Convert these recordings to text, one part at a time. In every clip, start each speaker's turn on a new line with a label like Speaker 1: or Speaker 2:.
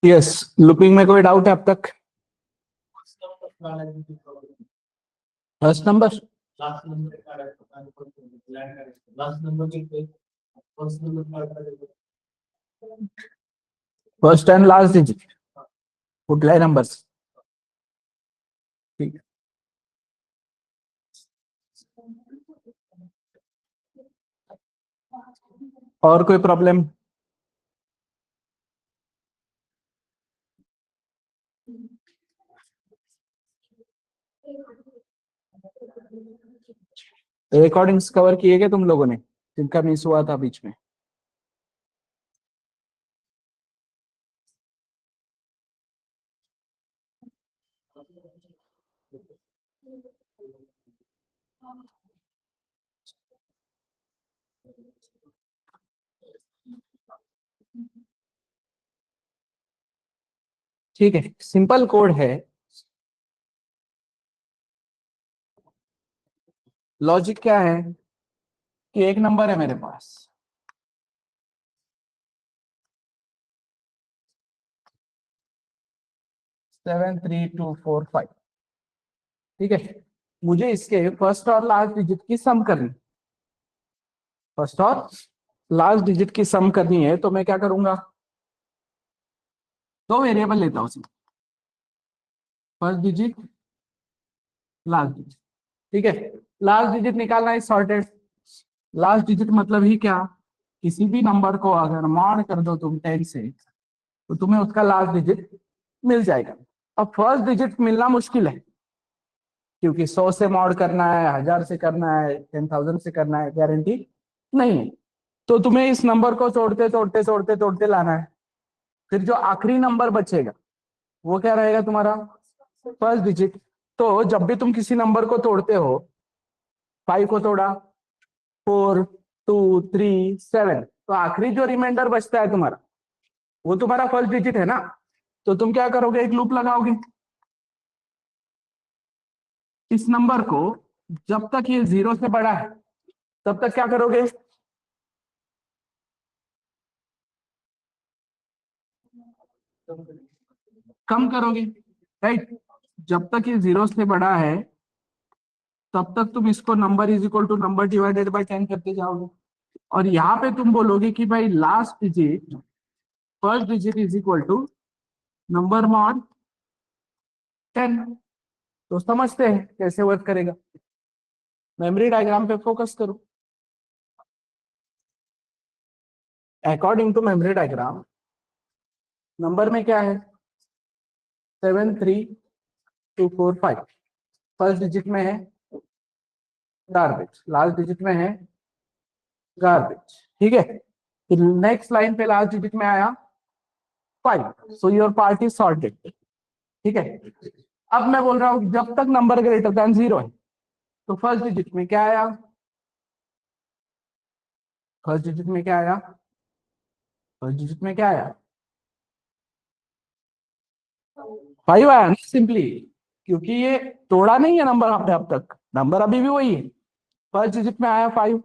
Speaker 1: Yes, looping में कोई doubt है अब तक? First number, first and last digit कुठल्याही नंबर्स. ठीक है. और कोई प्रॉब्लम? रिकॉर्डिंग्स कवर किए गए तुम लोगों ने जिनका मिस हुआ था बीच में? ठीक है, सिंपल कोड है. लॉजिक क्या है कि एक नंबर है मेरे पास, seven three two four five. ठीक है, मुझे इसके फर्स्ट और लास्ट डिजिट की सम करनी, फर्स्ट और लास्ट डिजिट की सम करनी है. तो मैं क्या करूंगा, दो वेरिएबल लेता हूं, फर्स्ट डिजिट, लास्ट डिजिट. ठीक है, लास्ट डिजिट निकालना है सॉर्टेड. लास्ट डिजिट मतलब ही क्या, किसी भी नंबर को अगर मॉड कर दो तुम 10 से, तो तुम्हें उसका लास्ट डिजिट मिल जाएगा. अब फर्स्ट डिजिट मिलना मुश्किल है, क्योंकि 100 से मॉड करना है, 1000 से करना है, 10,000 से करना है, गारंटी नहीं है. तो तुम्हें इस नंबर को तोड़ते तोड़ते तोड़ते तोड़ते लाना है. फिर जो आखिरी नंबर बचेगा वो क्या रहेगा तुम्हारा, फर्स्ट डिजिट. तो जब भी तुम किसी नंबर को तोड़ते हो, 5 को तोड़ा, 4, 2, 3, 7, तो आखिरी जो रिमाइंडर बचता है तुम्हारा, वो तुम्हारा फर्स्ट डिजिट है ना. तो तुम क्या करोगे, एक लूप लगाओगे. इस नंबर को जब तक ये 0 से बड़ा है तब तक क्या करोगे, कम करोगे, राइट. जब तक ये 0 से बड़ा है तब तक तुम इसको number is equal to number divided by 10 करते जाओगे. और यहाँ पे तुम बोलोगे कि भाई last digit, first digit is equal to number mod 10. तो समझते हैं कैसे वर्क करेगा. मेमोरी डायग्राम पे फोकस करो. According to memory diagram, number में क्या है, 73245. फर्स्ट डिजिट में है गार्बेज, लास्ट डिजिट में है गार्बेज. ठीक है, फिर नेक्स्ट लाइन पे लास्ट डिजिट में आया 5. So your part is sorted. ठीक है, अब मैं बोल रहा हूं जब तक नंबर ग्रेटर देन 0 है, तो फर्स्ट डिजिट में क्या आया, फर्स्ट डिजिट में क्या आया, फर्स्ट डिजिट में क्या आया, 5 आया ना सिंपली. क्योंकि ये तोड़ा नहीं है नंबर आपने अब तक, नंबर अभी भी वही है. फर्स्ट डिजिट में आया 5,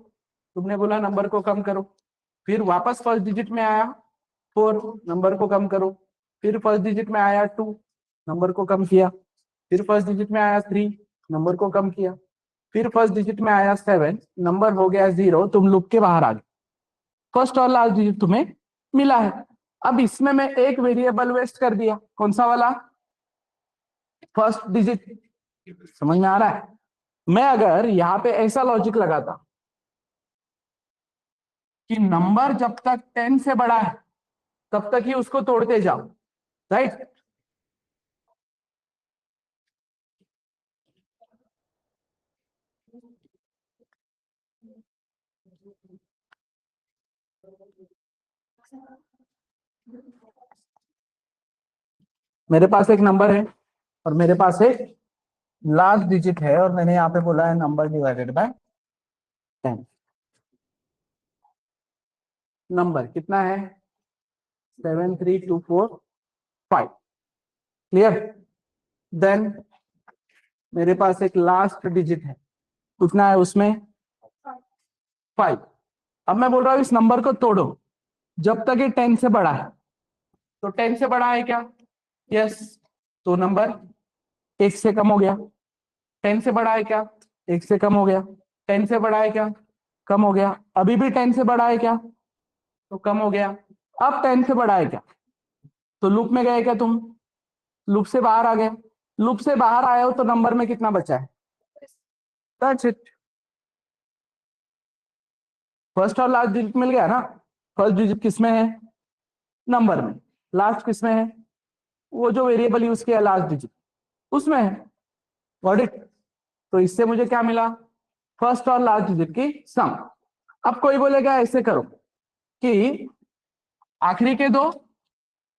Speaker 1: तुमने बोला नंबर को कम करो. फिर वापस फर्स्ट डिजिट में आया 4, नंबर को कम करो. फिर फर्स्ट डिजिट में आया 2, नंबर को कम किया. फिर फर्स्ट डिजिट में आया 3, नंबर को कम किया. फिर फर्स्ट डिजिट में आया 7, नंबर हो गया 0, तुम लूप के बाहर आ गए. फर्स्ट और लास्ट डिजिट तुम्हें मिला है. अब इसमें मैं एक वेरिएबल वेस्ट कर दिया, कौन सा वाला, फर्स्ट डिजिट. समझ में आ रहा है. मैं अगर यहाँ पे ऐसा लॉजिक लगाता कि नंबर जब तक 10 से बड़ा है तब तक ही उसको तोड़ते जाओ, राइट. मेरे पास एक नंबर है और मेरे पास एक लास्ट डिजिट है और मैंने यहाँ पे बोला है नंबर डिवाइडेड बाय 10। नंबर कितना है? 73245। क्लियर? देन मेरे पास एक लास्ट डिजिट है, कितना है उसमें? 5। अब मैं बोल रहा हूँ इस नंबर को तोड़ो जब तक ये 10 से बड़ा है। तो 10 से बड़ा है क्या? यस। तो नंबर 1 से कम हो गया। 10 से बड़ा है क्या? 1 से कम हो गया। 10 से बड़ा है क्या? कम हो गया। अभी भी 10 से बड़ा है क्या? तो कम हो गया। अब 10 से बड़ा है क्या? तो लूप में गए क्या तुम? लूप से बाहर आ गए। लूप से बाहर आए हो तो नंबर में कितना बचा है? That's it. फर्स्ट और लास्ट डिजिट मिल गया ना। फर्स्ट डिजिट किसमें है? नंबर में। लास्ट किसमें है? वो जो वेरिएबल यूज किया लास्ट डिजिट उसमें है। Got it? तो इससे मुझे क्या मिला? फर्स्ट और लास्ट डिजिट की सम। अब कोई बोलेगा ऐसे करो कि आखिरी के दो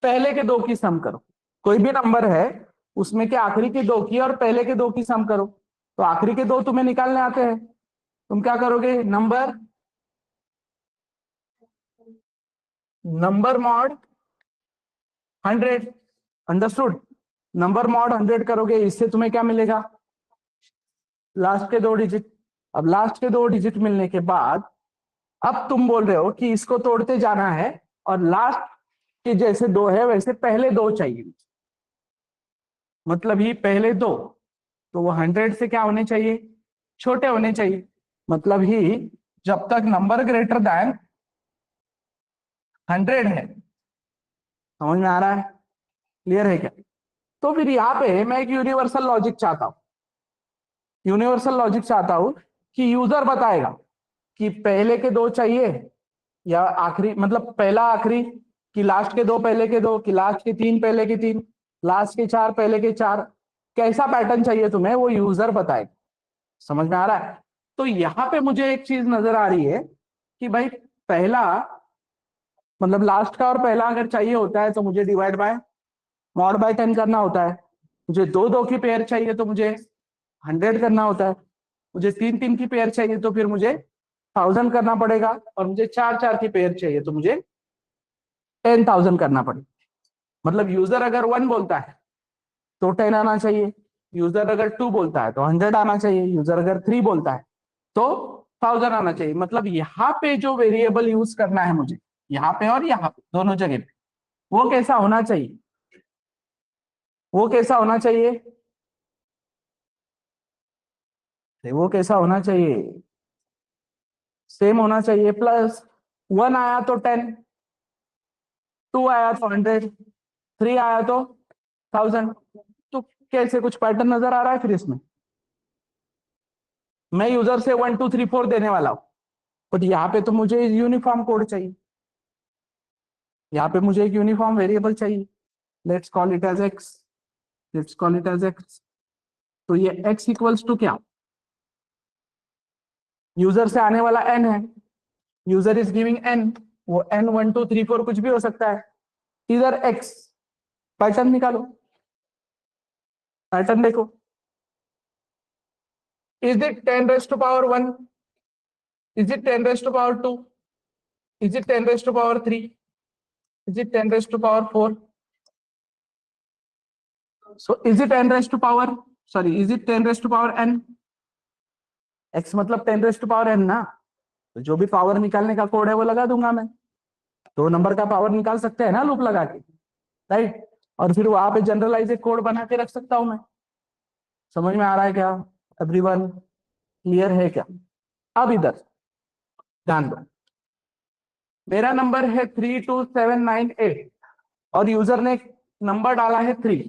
Speaker 1: पहले के दो की सम करो। कोई भी नंबर है उसमें के आखिरी के दो की और पहले के दो की सम करो। तो आखिरी के दो तुम्हें निकालने आते हैं, तुम क्या करोगे? Number mod 100। Understood? Number mod 100 करोगे, इससे तुम्हें क्या मिलेगा? लास्ट के दो डिजिट। अब लास्ट के दो डिजिट मिलने के बाद अब तुम बोल रहे हो कि इसको तोड़ते जाना है और लास्ट के जैसे दो है वैसे पहले दो चाहिए। मतलब ही पहले दो, तो वो 100 से क्या होने चाहिए? छोटे होने चाहिए। मतलब ही जब तक नंबर ग्रेटर देन 100 है। समझ में आ रहा है? क्लियर है क्या? तो फिर यहाँ पे मैं एक यूनिवर्सल लॉजिक चाहता हूँ। यूनिवर्सल लॉजिक चाहता हूँ कि यूजर बताएगा कि पहले के दो चाहिए या आखिरी, मतलब पहला आखिरी, कि लास्ट के दो पहले के दो, कि लास्ट के तीन पहले के तीन, लास्ट के चार पहले के चार। कैसा पैटर्न चाहिए तुम्हें वो यूजर बताएगा। समझ में आ रहा है? तो यहाँ पे मुझे एक चीज नजर आ रही है कि भाई पहला, मतलब लास्ट का और पहला अगर चाहिए होता है तो मुझे डिवाइड बाय मॉड बाय 10 करना होता है। मुझे दो दो की पेयर चाहिए तो मुझे 100 करना होता है। मुझे तीन तीन की पेयर चाहिए तो फिर मुझे 1000 करना पड़ेगा। और मुझे चार चार की पेयर चाहिए तो मुझे 10,000 करना पड़ेगा। मतलब यूजर अगर 1 बोलता है तो 10 आना चाहिए, यूजर अगर 2 बोलता है तो 100 आना चाहिए, यूजर अगर 3 बोलता है तो 1000 आना चाहिए। मतलब यहाँ पे जो वेरिएबल यूज करना है मुझे, यहाँ पे और यहाँ पे दोनों जगह पे, वो कैसा होना चाहिए? वो कैसा होना चाहिए? वो कैसा होना चाहिए? सेम होना चाहिए। प्लस 1 आया तो 10, 2 आया तो 100, 3 आया तो 1000। तो कैसे, कुछ पैटर्न नजर आ रहा है फिर इसमें? मैं यूजर से 1 2 3 4 देने वाला हूं, बट यहाँ पे तो मुझे यूनिफॉर्म कोड चाहिए। यहाँ पे मुझे एक यूनिफॉर्म वेरिएबल चाहिए। Let's call it as X. Let's call it as X. तो ये एक्स इक्वल्स टू क्या? यूजर से आने वाला एन है। User is giving N. वो एन 1 2 3 4 कुछ भी हो सकता है। इधर एक्स। पैटर्न निकालो। पैटर्न देखो। Is it 10 raised to power 1? Is it 10 raised to power 2? Is it 10 raised to power 3? Is it 10 raised to power 4? So is it 10 raised to power, sorry, is it 10 raised to power N? X मतलब 10 raised to power N ना। तो जो भी power निकालने का code है वो लगा दूंगा मैं। दो नंबर का पावर निकाल सकते हैं ना लूप लगा के, राइट? और फिर वहां पे जनरलाइज एक कोड बना के रख सकता हूं मैं। समझ में आ रहा है क्या एवरीवन? क्लियर है क्या? अब इधर ध्यान दो। मेरा नंबर है 32798 और यूजर ने नंबर डाला है 3।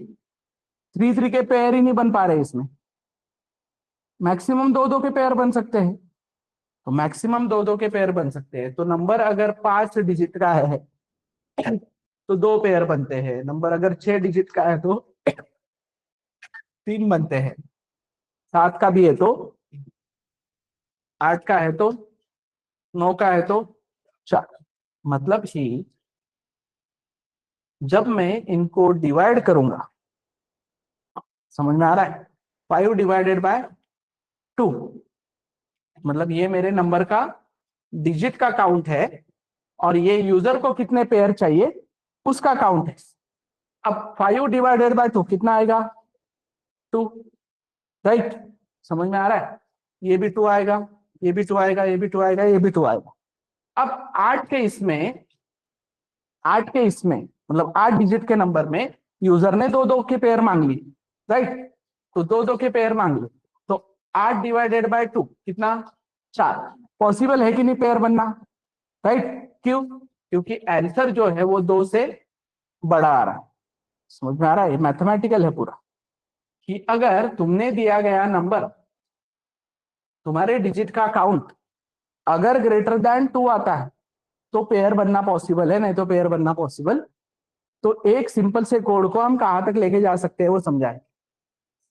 Speaker 1: 3 3 के पेयर ही नहीं बन पा रहे इसमें। मैक्सिमम दो दो के पेयर बन सकते हैं। तो मैक्सिमम दो दो के पेयर बन सकते हैं। तो नंबर अगर 5 डिजिट का है तो दो पेयर बनते हैं। नंबर अगर 6 डिजिट का है तो तीन बनते हैं। 7 का भी है तो, 8 का है तो, 9 का है तो 4। मतलब ही जब मैं इनको डिवाइड करूंगा समझ में आ रहा है? 5 डिवाइडेड बाय 2, मतलब ये मेरे नंबर का डिजिट का काउंट है और ये यूजर को कितने पेयर चाहिए उसका काउंट है। अब 5 डिवाइडेड बाय 2 कितना आएगा? 2, राइट? समझ में आ रहा है? ये भी 2 आएगा, ये भी 2 आएगा, ये भी 2 आएगा, ये भी 2 आएगा। अब 8 के इसमें मतलब 8 डिजिट के नंबर में यूजर ने 2 2 के पेयर मांग ली, राइट? तो 2 2 के पेयर मांग ली, तो 8 डिवाइडेड बाय 2 कितना? 4। पॉसिबल है कि नहीं पेयर बनना? राइट? क्यों? क्योंकि आंसर जो है वो 2 से बड़ा आ रहा है। समझ में आ रहा है? ये मैथमेटिकल है पूरा, कि अगर तुमने दिया गया नंबर, तुम्हारे डिजिट का काउंट अगर ग्रेटर देन 2 आता है तो पेयर बनना पॉसिबल है, नहीं तो पेयर बनना पॉसिबल। तो एक सिंपल से कोड को हम कहां तक लेके जा सकते हैं वो समझाए,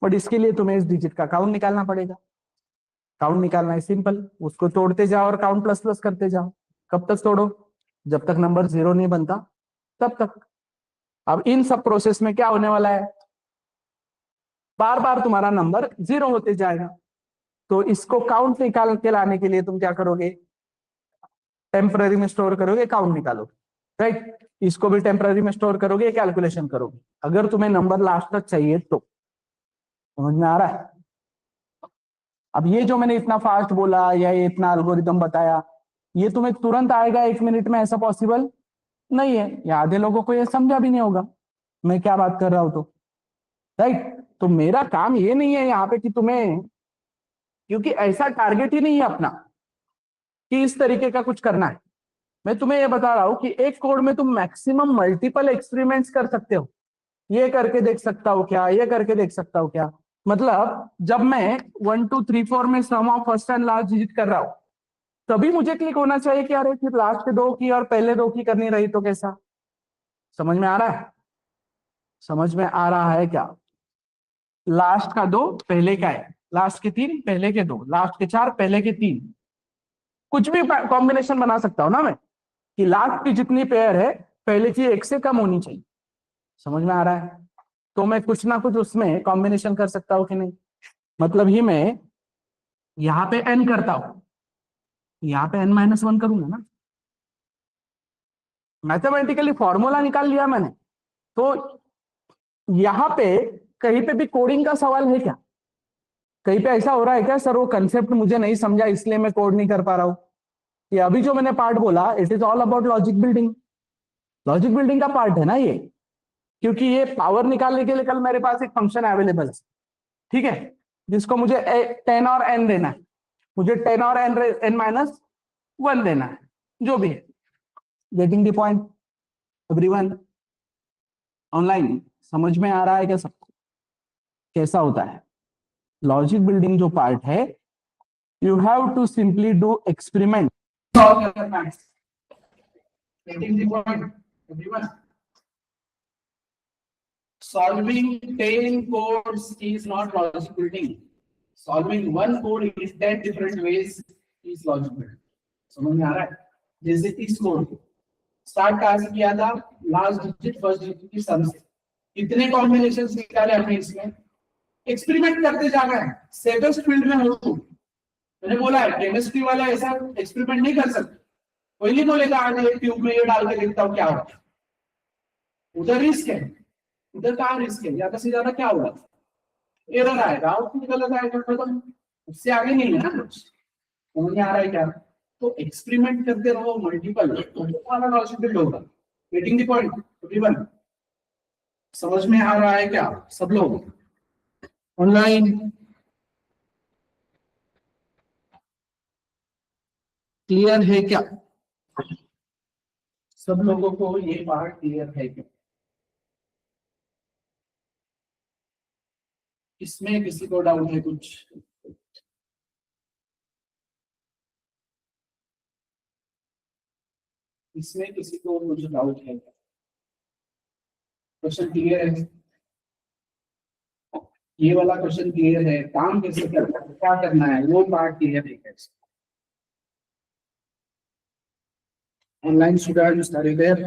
Speaker 1: बट इसके लिए तुम्हें इस डिजिट का काउंट निकालना पड़ेगा। काउंट निकालना है सिंपल, उसको तोड़ते जाओ और काउंट प्लस प्लस करते जाओ। कब तक तोड़ो? जब तक नंबर 0 नहीं बनता तब तक। अब इन सब प्रोसेस में क्या होने वाला है? बार बार तुम्हारा नंबर 0 होते जाएगा। तो इसको काउंट निकाल के लाने के लिए तुम क्या करोगे? टेम्पररी में स्टोर करोगे, काउंट निकालोगे, राइट? इसको भी टेम्पररी में स्टोर करोगे, कैलकुलेशन करोगे, अगर तुम्हें नंबर लास्ट तक चाहिए तो। समझ में आ रहा है? अब ये जो मैंने इतना फास्ट बोला या ये इतना एल्गोरिदम बताया, ये तुम्हें तुरंत आएगा 1 मिनट में? ऐसा पॉसिबल नहीं है। या आधे लोगों को ये समझा भी नहीं होगा मैं क्या बात कर रहा हूं तो, राइट? तो मेरा काम ये नहीं है यहाँ पे कि तुम्हें, क्योंकि ऐसा टारगेट ही नहीं है अपना कि इस तरीके का कुछ करना है। मैं तुम्हें ये बता रहा हूं कि एक कोड में तुम मैक्सिमम मल्टीपल एक्सपेरिमेंट्स कर सकते हो। ये करके देख सकता हूं क्या, ये करके देख सकता हूं क्या। मतलब जब मैं 1 2 3 4 में sum of first and last digit कर रहा हूं, तभी मुझे क्लिक होना चाहिए कि अरे फिर लास्ट के 2 की और पहले 2 की करनी रही तो कैसा। समझ में आ रहा है? समझ में आ रहा है क्या? लास्ट का 2 पहले का है, लास्ट के 3 पहले के 2, लास्ट के 4 पहले के 3। कुछ भी कॉम्बिनेशन बना सकता हूं ना मैं, कि लास्ट की जितनी पेयर है पहले की 1 से कम होनी चाहिए। समझ में आ रहा है? तो मैं कुछ ना कुछ उसमें कॉम्बिनेशन कर सकता हूं कि नहीं? मतलब ही मैं यहाँ पे n करता हूं, यहाँ पे n-1 करूंगा ना। मैथमेटिकली फॉर्मूला निकाल लिया मैंने। तो यहाँ पे कहीं पे भी कोडिंग का सवाल है क्या? कहीं पे ऐसा हो रहा है क्या सर वो कंसेप्ट मुझे नहीं समझा इसलिए मैं कोड नहीं कर पा रहा हूं? ये अभी जो मैंने पार्ट बोला, it is all about logic building. Logic building का पार्ट है ना ये, क्योंकि ये पावर निकालने के लिए कल मेरे पास एक फंक्शन अवेलेबल है, ठीक है, जिसको मुझे 10 और n देना है। मुझे 10 और n-1 देना है, जो भी है। Getting the point everyone? Online समझ में आ रहा है क्या सबको कैसा होता है? लॉजिक बिल्डिंग जो पार्ट है, you have to simply do experiment. Getting the point, everyone? Solving 10 codes is not logic building. Solving one code in 10 different ways is logic building. समझ में आ रहा है? जैसे इस कोड को स्टार्ट कहाँ से किया था? लास्ट डिजिट फर्स्ट डिजिट की सम से। कितने कॉम्बिनेशंस निकाले हमने इसमें? एक्सपेरिमेंट करते जाना है। सेफेस्ट फील्ड में हो तुम। मैंने बोला है केमिस्ट्री वाला ऐसा एक्सपेरिमेंट नहीं कर सकते। कोई नहीं बोलेगा आगे ट्यूब में ये डाल के देखता हूँ क्या होता है। उधर रिस्क है, उधर कहाँ रिस्क है? ज्यादा से ज्यादा क्या होगा? एरर आएगा, आउटपुट गलत आएगा, खत्म। उससे आगे नहीं है ना कुछ। समझ में आ रहा है क्या? तो एक्सपेरिमेंट करते रहो मल्टीपल, तो हमारा लॉजिक बिल्ड होगा। Getting the point everyone? समझ में आ रहा है क्या सब लोग ऑनलाइन? क्लियर है क्या सब लोगों को? ये पार्ट क्लियर है क्या? इसमें किसी को डाउट है कुछ? इसमें किसी को कुछ डाउट है? क्वेश्चन क्लियर है? ये वाला क्वेश्चन क्लियर है? काम कैसे करना है, क्या करना है, वो पार्ट क्लियर है कैसे? Online students are you there?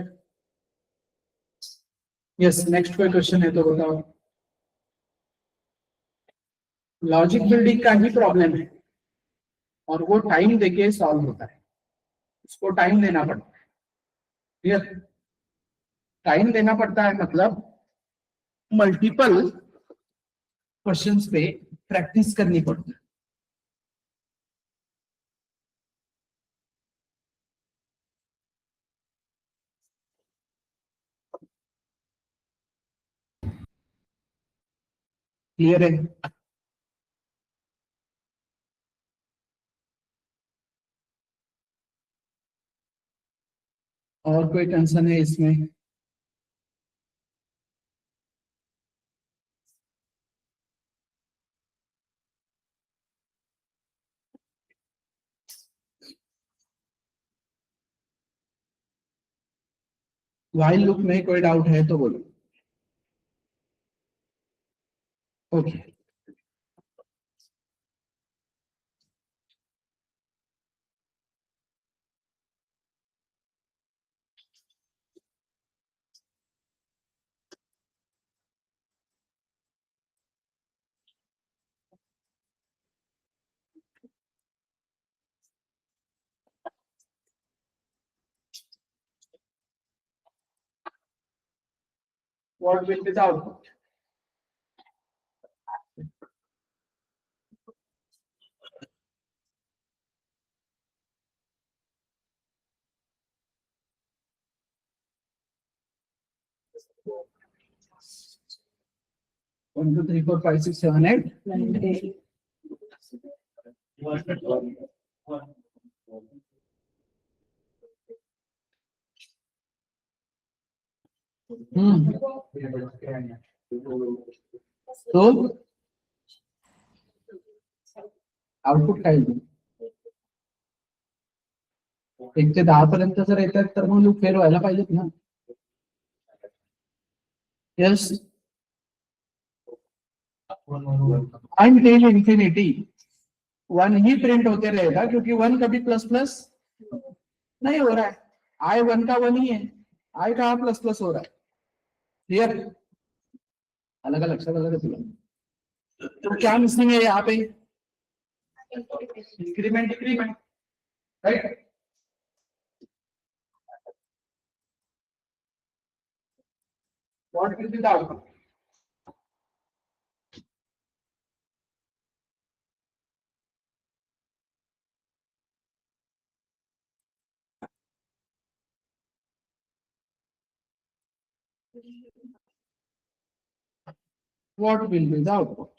Speaker 1: Yes, next कोई क्वेश्चन है तो बताओ। लॉजिक बिल्डिंग का ही प्रॉब्लम है और वो टाइम देके सॉल्व होता है, उसको टाइम देना पड़ता है। क्लियर? टाइम देना पड़ता है मतलब मल्टीपल क्वेश्चंस पे प्रैक्टिस करनी पड़ती है। क्लियर है? और कोई टेंशन है इसमें? व्हाइल लूप में कोई डाउट है तो बोलो। Okay. What will be the output? One, two, three, four, five, six, seven, eight. 9, 8. तो आउटपुट काय येईल? 1 ते 10 पर्यंत जर येतात तर मग लूप फेल व्हायला पाहिजेत ना. यस. अनटिल इंफिनिटी 1 ही प्रिंट होते रहेगा क्योंकि 1 कभी प्लस प्लस नहीं हो रहा है. आई 1 का 1 ही है, आई कहाँ प्लस प्लस हो रहा है. क्लियर? अलग अलग लक्षात आलं का तुला? तो क्या मिसिंग है यहाँ पे? Increment decrement, right? What will be the outcome? What will be the output?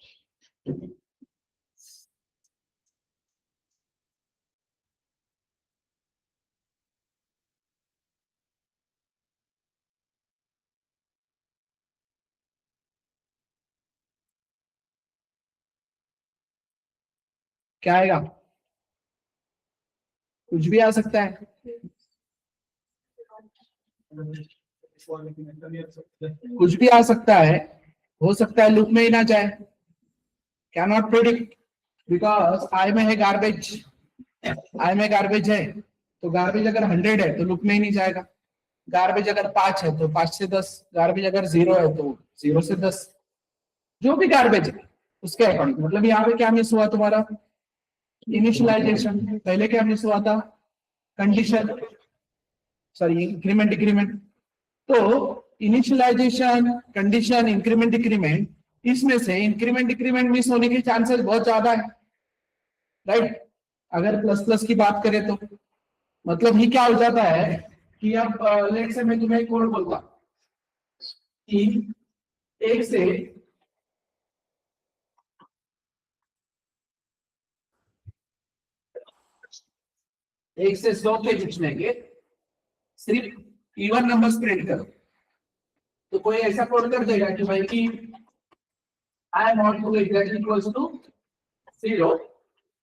Speaker 1: क्या आएगा? कुछ भी आ सकता है. कुछ भी आ सकता है, हो सकता है लूप में ही ना जाए. Can not predict because I में है गार्बेज. आई में गार्बेज है तो गार्बेज अगर 100 है तो लूप में ही नहीं जाएगा. गार्बेज अगर 5 है तो 5 से 10. गार्बेज अगर 0 है तो 0 से 10. जो भी गार्बेज है उसके अकॉर्डिंग. मतलब यहाँ पे क्या मिस हुआ तुम्हारा? इनिशियलाइजेशन. पहले क्या मिस हुआ था? Condition, sorry increment decrement. तो इनिशियलाइजेशन, कंडीशन, इंक्रीमेंट डिक्रीमेंट, इसमें से इंक्रीमेंट डिक्रीमेंट मिस होने के चांसेस बहुत ज्यादा है, राइट? अगर प्लस प्लस की बात करें तो मतलब ही क्या हो जाता है कि अब लेट से मैं तुम्हें कोड बोलता कि 1 से 100 के बीच में के सिर्फ इवन नंबर्स प्रिंट करो. तो कोई ऐसा कोड कर देगा कि भाई कि I not to exactly equals to 0,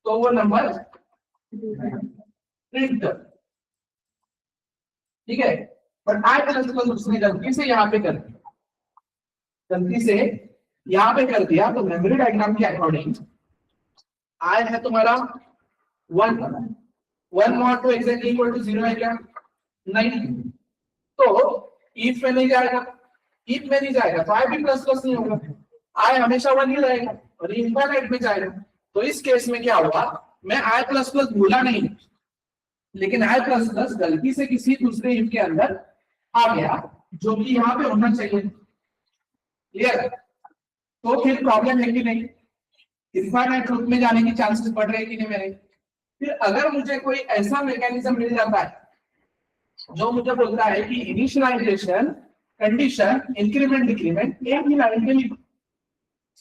Speaker 1: तो वो नंबर प्रिंट कर. ठीक है? बट आई प्लस प्लस उसने गलती से यहाँ पे कर दिया. गलती से यहाँ पे कर दिया तो मेमोरी डायग्राम के अकॉर्डिंग आई है तुम्हारा 1. 1 not to exactly equal to 0 है क्या? नहीं. तो इफ में नहीं जाएगा. इफ में नहीं जाएगा तो आई भी प्लस प्लस नहीं होगा. आई हमेशा 1 ही रहेगा. और ये इनफाइनाइट में जाएगा। तो इस केस में क्या हुआ, मैं आई प्लस प्लस भूला नहीं, लेकिन आई प्लस प्लस गलती से किसी दूसरे इफ के अंदर आ गया, जो कि यहाँ पे होना चाहिए। क्लियर? तो फिर प्रॉब्लम है कि नहीं, इनफाइनाइट लूप में जाने की चांसेस बढ़ रहे हैं कि नहीं मेरे। फिर अगर मुझे कोई ऐसा मैकेनिज्म मिल जाता है जो मुझे बोलता है कि इनिशियलाइजेशन, कंडीशन, इंक्रीमेंट, डिक्रीमेंट एक ही लाइन में लिखो,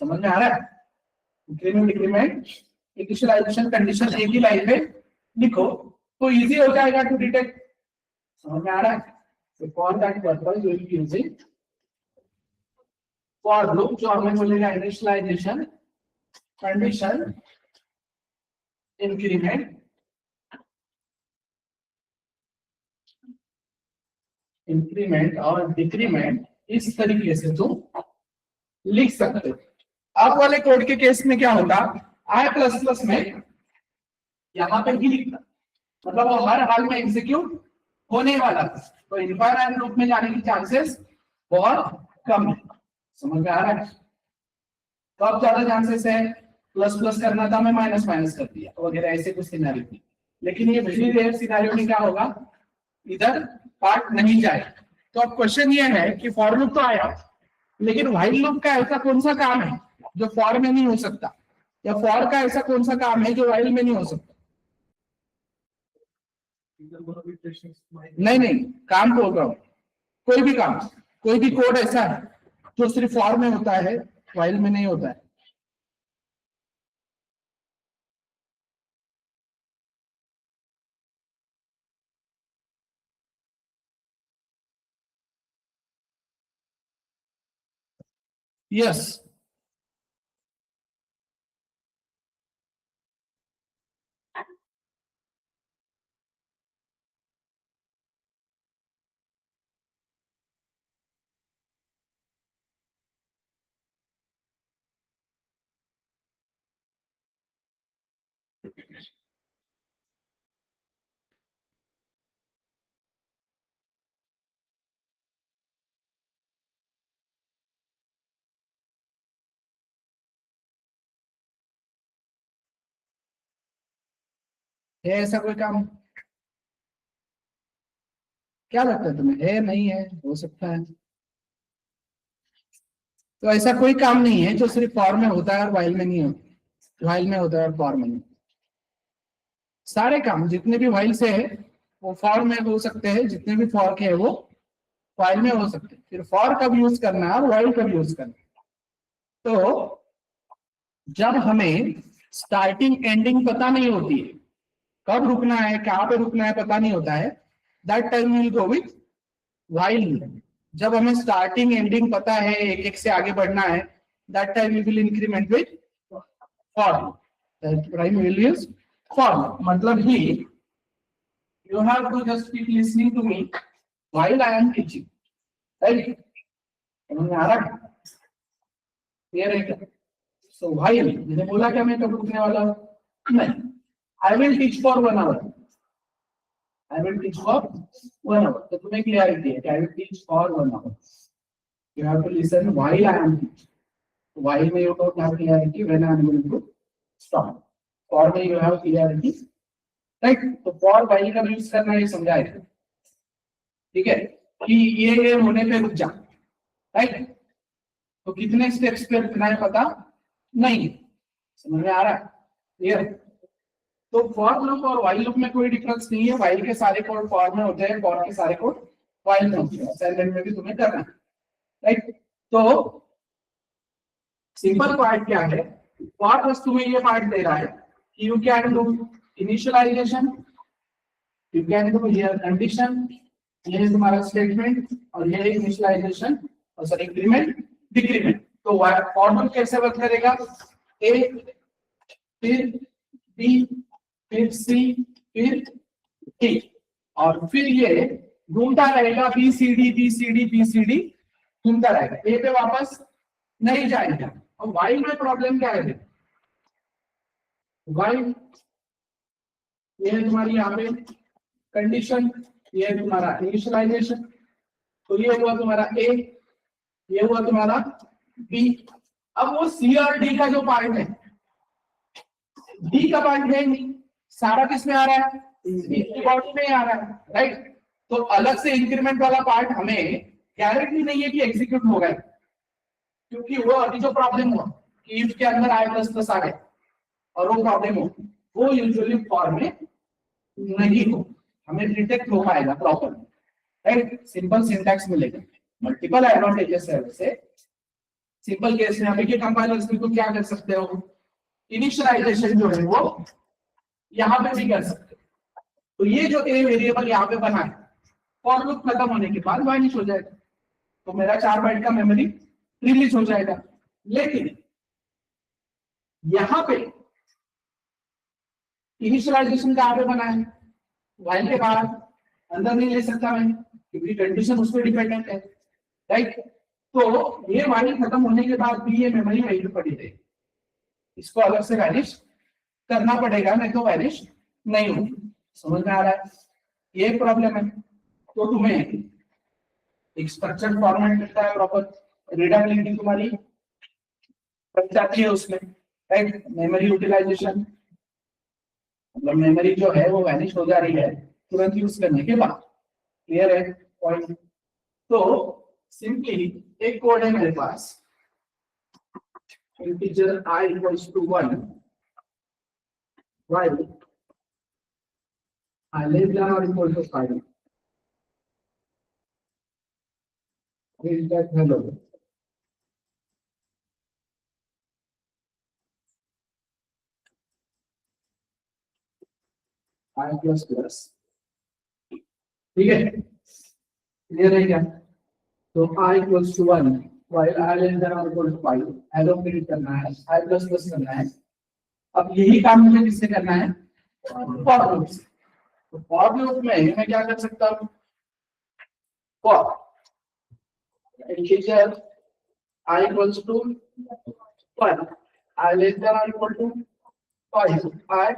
Speaker 1: समझ में आ रहा है? इंक्रीमेंट, डिक्रीमेंट, इनिशियलाइजेशन, कंडीशन एक ही लाइन में लिखो तो इजी हो जाएगा टू डिटेक्ट। समझ में आ रहा है? So for that purpose we will be using for loop, जो हमें बोलेगा इनिशियलाइजेशन, कंडीशन, इंक्रीमेंट, इंक्रीमेंट और डिक्रीमेंट, इस तरीके से तुम लिख सकते हो। आप वाले कोड के केस में क्या होता, आई प्लस प्लस में यहाँ पे ही लिखना, मतलब वो हर हाल में एग्जीक्यूट होने वाला था। तो इनफाइनाइट लूप में जाने की चांसेस बहुत कम है। समझ में आ रहा है? तो अब ज्यादा चांसेस है, प्लस प्लस करना था मैं माइनस माइनस कर दिया वगैरह, ऐसे कुछ सिनेरियो थी। लेकिन ये वेरी रेयर सिनेरियो में क्या होगा, इधर पार्ट नहीं जाएगा। तो अब क्वेश्चन ये है कि फॉर लूप तो आया, लेकिन व्हाइल लूप का ऐसा कौन सा काम है जो फॉर में नहीं हो सकता, या फॉर का ऐसा कौन सा काम है जो व्हाइल में नहीं हो सकता? नहीं, काम बोल रहा हूं, कोई भी काम, कोई भी कोड ऐसा है जो सिर्फ फॉर में होता है, व्हाइल में नहीं होता है। यस, है ऐसा कोई काम? क्या लगता है तुम्हें, है नहीं है, हो सकता है? तो ऐसा कोई काम नहीं है जो सिर्फ फॉर में होता है और व्हाइल में नहीं होता, व्हाइल में होता है और फॉर में नहीं। सारे काम जितने भी व्हाइल से है वो फॉर में हो सकते हैं, जितने भी फॉर के है वो व्हाइल में हो सकते हैं। फिर फॉर कब यूज करना है और व्हाइल कब यूज करना है? तो जब हमें स्टार्टिंग एंडिंग पता नहीं होती है, कब रुकना है कहाँ पे रुकना है पता नहीं होता है, that time will go with while. जब हमें स्टार्टिंग एंडिंग पता है, एक एक से आगे बढ़ना है, that time we will increment with for. That time will use for. मतलब ही you have to just keep listening to me while I am teaching, right? समझ में आ रहा है? क्लियर है क्या? सो व्हाइल मैंने बोला क्या मैं कब रुकने वाला हूँ? नहीं, I will teach for 1 hour. I will teach for 1 hour. तो तुम्हें क्लियरिटी है कि I will teach for 1 hour. You have to listen while I am teaching. While में you don't have clarity, when I am going to stop. For में you have clarity, right? तो for while का use करना ये समझाएगा, ठीक है? कि ये होने पे रुक जा, right? तो कितने स्टेप्स पे रुकना है पता नहीं, समझ में आ रहा है? क्लियर? तो फॉर लूप और व्हाइल लूप में कोई डिफरेंस नहीं है। व्हाइल के सारे कोड फॉर में होते हैं, फॉर के सारे कोड व्हाइल में होते हैं। असाइनमेंट में भी तुम्हें करना है, राइट? तो सिंपल पार्ट क्या है, फॉर बस तुम्हें ये पार्ट दे रहा है कि you can do initialization, you can do here condition, ये है तुम्हारा स्टेटमेंट, और ये है इनिशियलाइजेशन और सॉरी इंक्रीमेंट, डिक्रीमेंट। तो फॉर लूप कैसे वर्क करेगा, ए फिर बी फिर सी फिर डी, और फिर ये घूमता रहेगा बी सी डी घूमता रहेगा, ए पे वापस नहीं जाएगा। और व्हाइल में प्रॉब्लम क्या है, व्हाइल ये है तुम्हारी यहाँ पे कंडीशन, ये है तुम्हारा इनिशियलाइजेशन, तो ये हुआ तुम्हारा ए, ये हुआ तुम्हारा बी, अब वो सी और डी का जो पार्ट है, डी का पार्ट है नहीं, सारा किस में आ रहा है, बॉडी में आ रहा है, राइट। तो अलग से इंक्रीमेंट वाला पार्ट हमें गारंटी नहीं है कि एग्जीक्यूट होगा, क्योंकि वो अभी जो प्रॉब्लम हुआ कि इफ के अंदर आई प्लस प्लस आ गए और वो प्रॉब्लम हो, वो यूजुअली फॉर में नहीं हो, हमें डिटेक्ट हो पाएगा प्रॉपर, राइट। सिंपल सिंटैक्स मिलेगा, मल्टीपल एडवांटेजेस है वैसे। सिंपल केस में अभी के कंपाइलर्स में तो क्या कर सकते हो, इनिशियलाइजेशन जो है वो यहाँ पे भी कर सकते हो। तो ये जो ए वेरिएबल यहाँ पे बना है, फॉर लूप खत्म होने के बाद वाइनिश हो जाएगा, तो मेरा 4 बाइट का मेमोरी रिलीज हो जाएगा। लेकिन यहाँ पे इनिशियलाइजेशन कहाँ पे बना है, वाइल के बाद, अंदर नहीं ले सकता मैं क्योंकि कंडीशन उस पर डिपेंडेंट है, राइट। तो ये वाइल खत्म होने के बाद भी ये मेमोरी वहीं पे पड़ी रहेगी, इसको अलग से वैनिश करना पड़ेगा, नहीं तो वैनिश नहीं होगी। समझ में आ रहा है, ये प्रॉब्लम है। तो तुम्हें एक स्ट्रक्चर फॉर्मेट मिलता है प्रॉपर, रीडेबिलिटी तुम्हारी बन जाती है उसमें, राइट। मेमोरी यूटिलाइजेशन मतलब मेमोरी जो है वो वैनिश हो जा रही है तुरंत यूज करने के बाद, क्लियर है पॉइंट। तो सिंपली एक कोड है मेरे पास, integer I equals to 1 while I less than or equal to 5 is that hello. I plus plus, ठीक है, क्लियर है क्या। तो I equals to 1 while I less than or equal to 5 hello print करना है, I plus plus करना है। अब यही काम मुझे किससे करना है, फॉर लूप से। तो फॉर लूप में मैं क्या कर सकता हूँ, for integer I equals to 1 I less than or equal to 5 I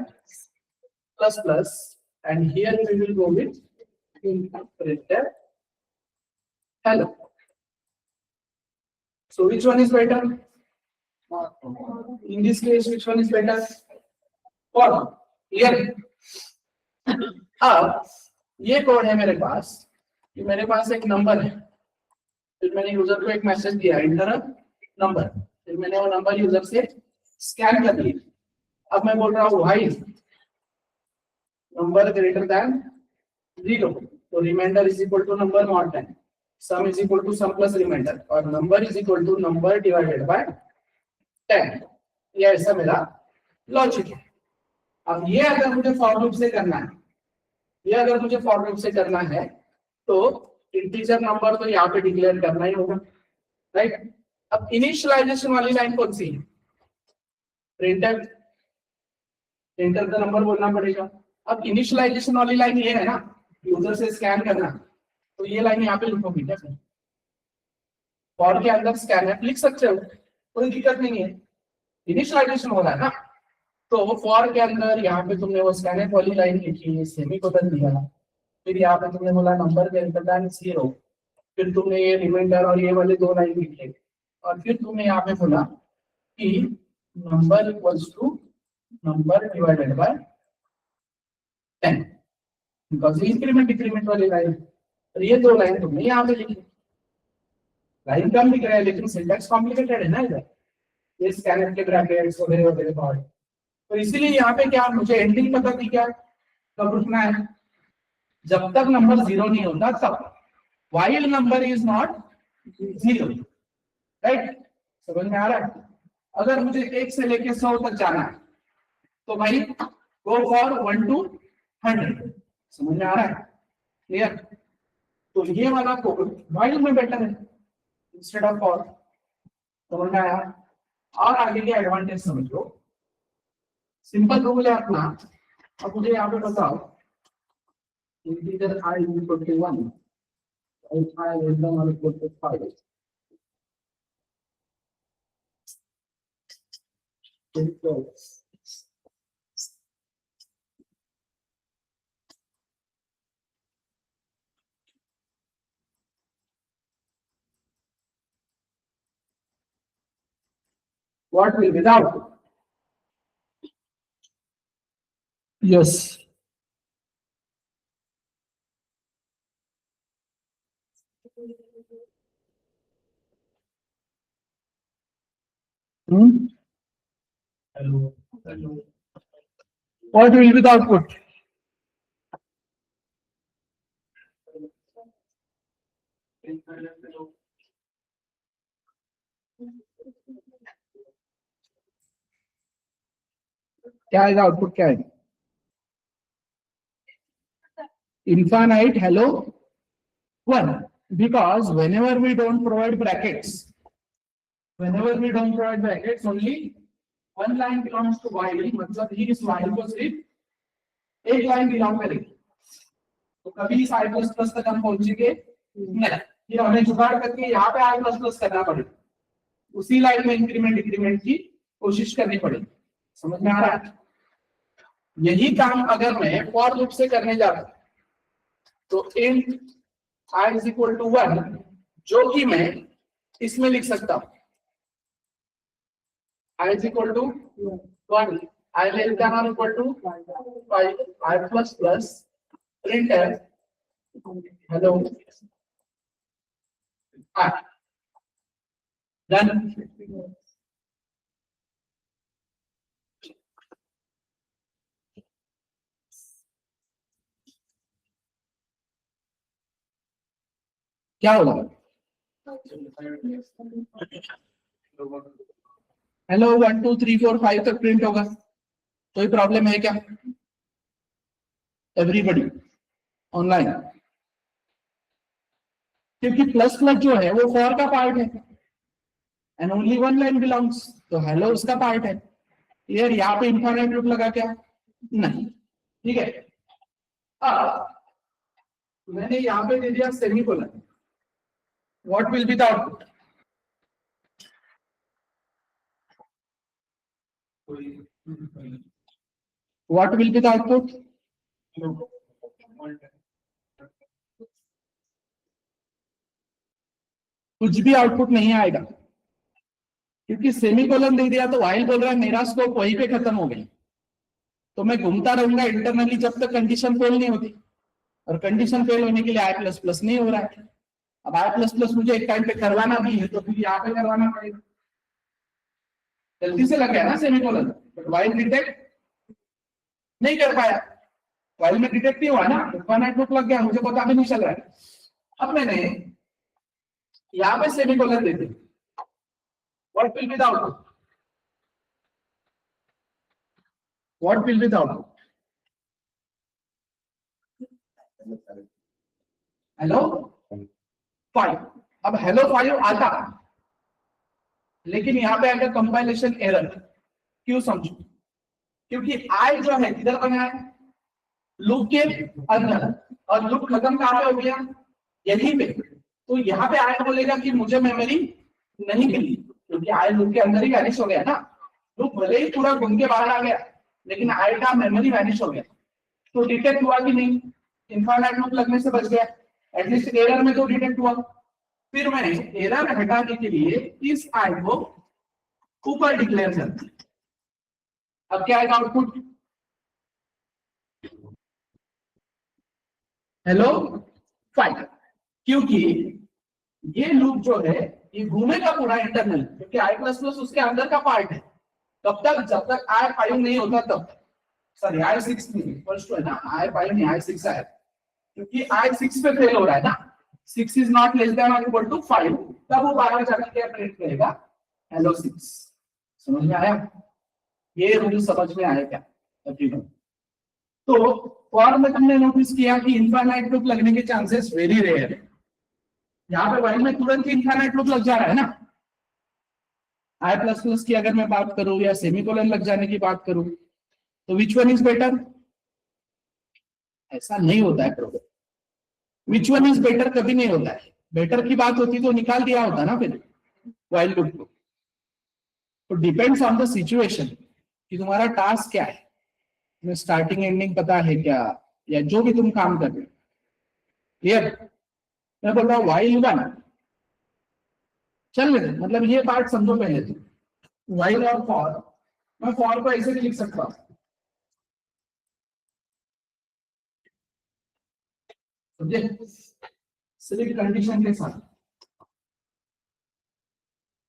Speaker 1: plus plus, and here we will go with printer hello. So which one is better in this case, which one is better, for here। अब ये code है मेरे पास कि मेरे पास एक number है, फिर मैंने यूजर को एक मैसेज दिया इंटर नंबर, फिर मैंने वो नंबर यूजर से स्कैन कर लिया। अब मैं बोल रहा हूँ वाइल नंबर ग्रेटर देन 0, तो reminder is equal to number mod 10, sum is equal to sum plus reminder, और number is equal to number divided by 10। ये ऐसा मेरा लॉजिक है। अब ये अगर मुझे फॉर लूप से करना है, ये अगर मुझे फॉर लूप से करना है तो इंटीजर नंबर तो यहाँ पे डिक्लेयर करना ही होगा, राइट। अब इनिशियलाइजेशन वाली लाइन कौन सी है, प्रिंटर, प्रिंटर का नंबर बोलना पड़ेगा। अब इनिशियलाइजेशन वाली लाइन ये है ना, यूजर से स्कैन करना, तो ये लाइन यहाँ पे लिखोगी क्या, फॉर के अंदर स्कैनर लिख सकते हो, कोई दिक्कत नहीं है, इनिशियलाइजेशन हो रहा है ना। तो फॉर के अंदर यहाँ पे तुमने वो स्कैनर वाली लाइन लिखी, सेमीकोलन दिया, फिर यहाँ पे तुमने बोला नंबर ग्रेटर देन 0, फिर तुमने ये रिमाइंडर और ये वाले दो लाइन लिखे, और फिर तुमने यहाँ पे बोला कि number equals to number divided by 10, because increment decrement वाली लाइन। और ये दो लाइन तुमने यहाँ पे लिखी, लाइन कम लिख रहा है लेकिन सिंटैक्स कॉम्प्लिकेटेड है ना इधर, ये स्कैनर के ब्रैकेट्स वगैरह वगैरह पार्ट। तो इसीलिए यहाँ पे क्या मुझे एंडिंग पता थी क्या, कब रुकना है, जब तक नंबर 0 नहीं होता तब, while number is not 0, right. समझ में आ रहा है। अगर मुझे 1 से लेके 100 तक जाना है तो भाई गो फॉर 1 to 100, समझ में आ रहा है, क्लियर। तो ये वाला कोड while में बेटर है इंस्टेड ऑफ फॉर, समझ में आया। और आगे के एडवांटेज समझो, सिंपल रूल है अपना। अब मुझे यहाँ पे बताओ, integer I is equal to 1 if I less than or equal to 5, What will be the output? Yes. Hmm? What will be the output? क्या आएगा आउटपुट क्या आएगा? Infinite hello 1, because whenever we don't provide brackets, only one line belongs to while, मतलब ही इस while को सिर्फ एक line belong करेगी, तो कभी इस i प्लस प्लस तक हम पहुंचेंगे नहीं, ये हमें जुगाड़ करके यहाँ पे i प्लस प्लस करना पड़ेगा, उसी लाइन में इंक्रीमेंट डिक्रीमेंट की कोशिश करनी पड़ेगी। समझ में आ रहा है? यही काम अगर मैं फॉर लूप से करने जा रहा हूं तो int i is equal to 1, जो कि मैं इसमें लिख सकता हूं i is equal to 1, i less than or equal to 5, i plus plus printf hello i done। क्या होगा? हेलो 1 2 3 4 5 तक प्रिंट होगा, कोई प्रॉब्लम है क्या? एवरीबॉडी ऑनलाइन, क्योंकि प्लस प्लस जो है वो फॉर का पार्ट है and only one line belongs, तो हेलो उसका पार्ट है। यार यहाँ पे इनफाइनाइट लूप लगा क्या? नहीं, ठीक है। मैंने यहाँ पे दे दिया semicolon, what will be the output? What will be the output? कुछ भी आउटपुट नहीं आएगा, क्योंकि सेमीकोलन दे दिया तो व्हाइल बोल रहा है मेरा स्कोप वहीं पे खत्म हो गया, तो मैं घूमता रहूंगा इंटरनली जब तक कंडीशन फेल नहीं होती, और कंडीशन फेल होने के लिए i प्लस प्लस नहीं हो रहा है। अब i प्लस प्लस मुझे एक टाइम पे करवाना भी है तो फिर यहाँ पे करवाना पड़ेगा, जल्दी से लग गया ना सेमीकोलन, बट व्हाइल डिटेक्ट नहीं कर पाया, व्हाइल में डिटेक्ट नहीं हुआ ना, इनफाइनाइट लूप लग गया, मुझे पता भी नहीं चल रहा है। अब मैंने यहाँ पे semicolon they the, what will be the output? What will be the output? Hello 5, अब हेलो 5 आता, लेकिन यहाँ पे अगर कंपाइलेशन एरर, क्यों समझो? क्योंकि आई जो है किधर बना है? लूप के अंदर, और लूप खत्म कहाँ पे हो गया? यहीं पे, तो यहाँ पे आई बोलेगा कि मुझे मेमोरी नहीं मिली, क्योंकि आई लूप के अंदर ही वैनिश हो गया ना, लूप भले ही पूरा घूम के बाहर आ गया लेकिन आई का मेमोरी वैनिश हो गया, तो डिटेक्ट हुआ कि नहीं? इनफाइनाइट लूप लगने से बच गया, एटलीस्ट एरर में तो डिटेक्ट हुआ। फिर मैंने एरर हटाने के लिए इस आई को ऊपर डिक्लेयर कर दिया, अब क्या आएगा आउटपुट? हेलो 5, क्योंकि ये लूप जो है ये घूमेगा पूरा इंटरनल, क्योंकि i प्लस प्लस उसके अंदर का पार्ट है, तब तक जब तक i5 नहीं होता तब, सॉरी i6 नहीं, फर्स्ट है ना, i5 नहीं i6 है, क्योंकि i6 पे फेल हो रहा है ना, 6 इज नॉट लेस देन और इक्वल टू 5, तब वो बाहर जाकर क्या प्रिंट करेगा? हेलो 6। समझ में आया? ये रूल समझ में आया क्या? तो फॉर में तुमने नोटिस किया कि इनफाइनाइट लूप लगने के चांसेस वेरी रेयर है, यहाँ पे व्हाइल में तुरंत इनफाइनाइट लूप लग जा रहा है ना। i प्लस प्लस की अगर मैं बात करूं या सेमीकोलन लग जाने की बात करूं, तो विच वन इज बेटर? ऐसा नहीं होता है program, which one is better कभी नहीं होता है, बेटर की बात होती तो निकाल दिया होता ना फिर व्हाइल लूप को। तो डिपेंड्स ऑन द सिचुएशन कि तुम्हारा टास्क क्या है, तुम्हें स्टार्टिंग एंडिंग पता है क्या, या जो भी तुम काम कर रहे हो। क्लियर? मैं बोल रहा हूँ व्हाइल 1 चल रहे, मतलब ये पार्ट समझो पहले तो, व्हाइल और फॉर, मैं फॉर को ऐसे भी लिख सकता हूं, समझे, सिर्फ कंडीशन के साथ।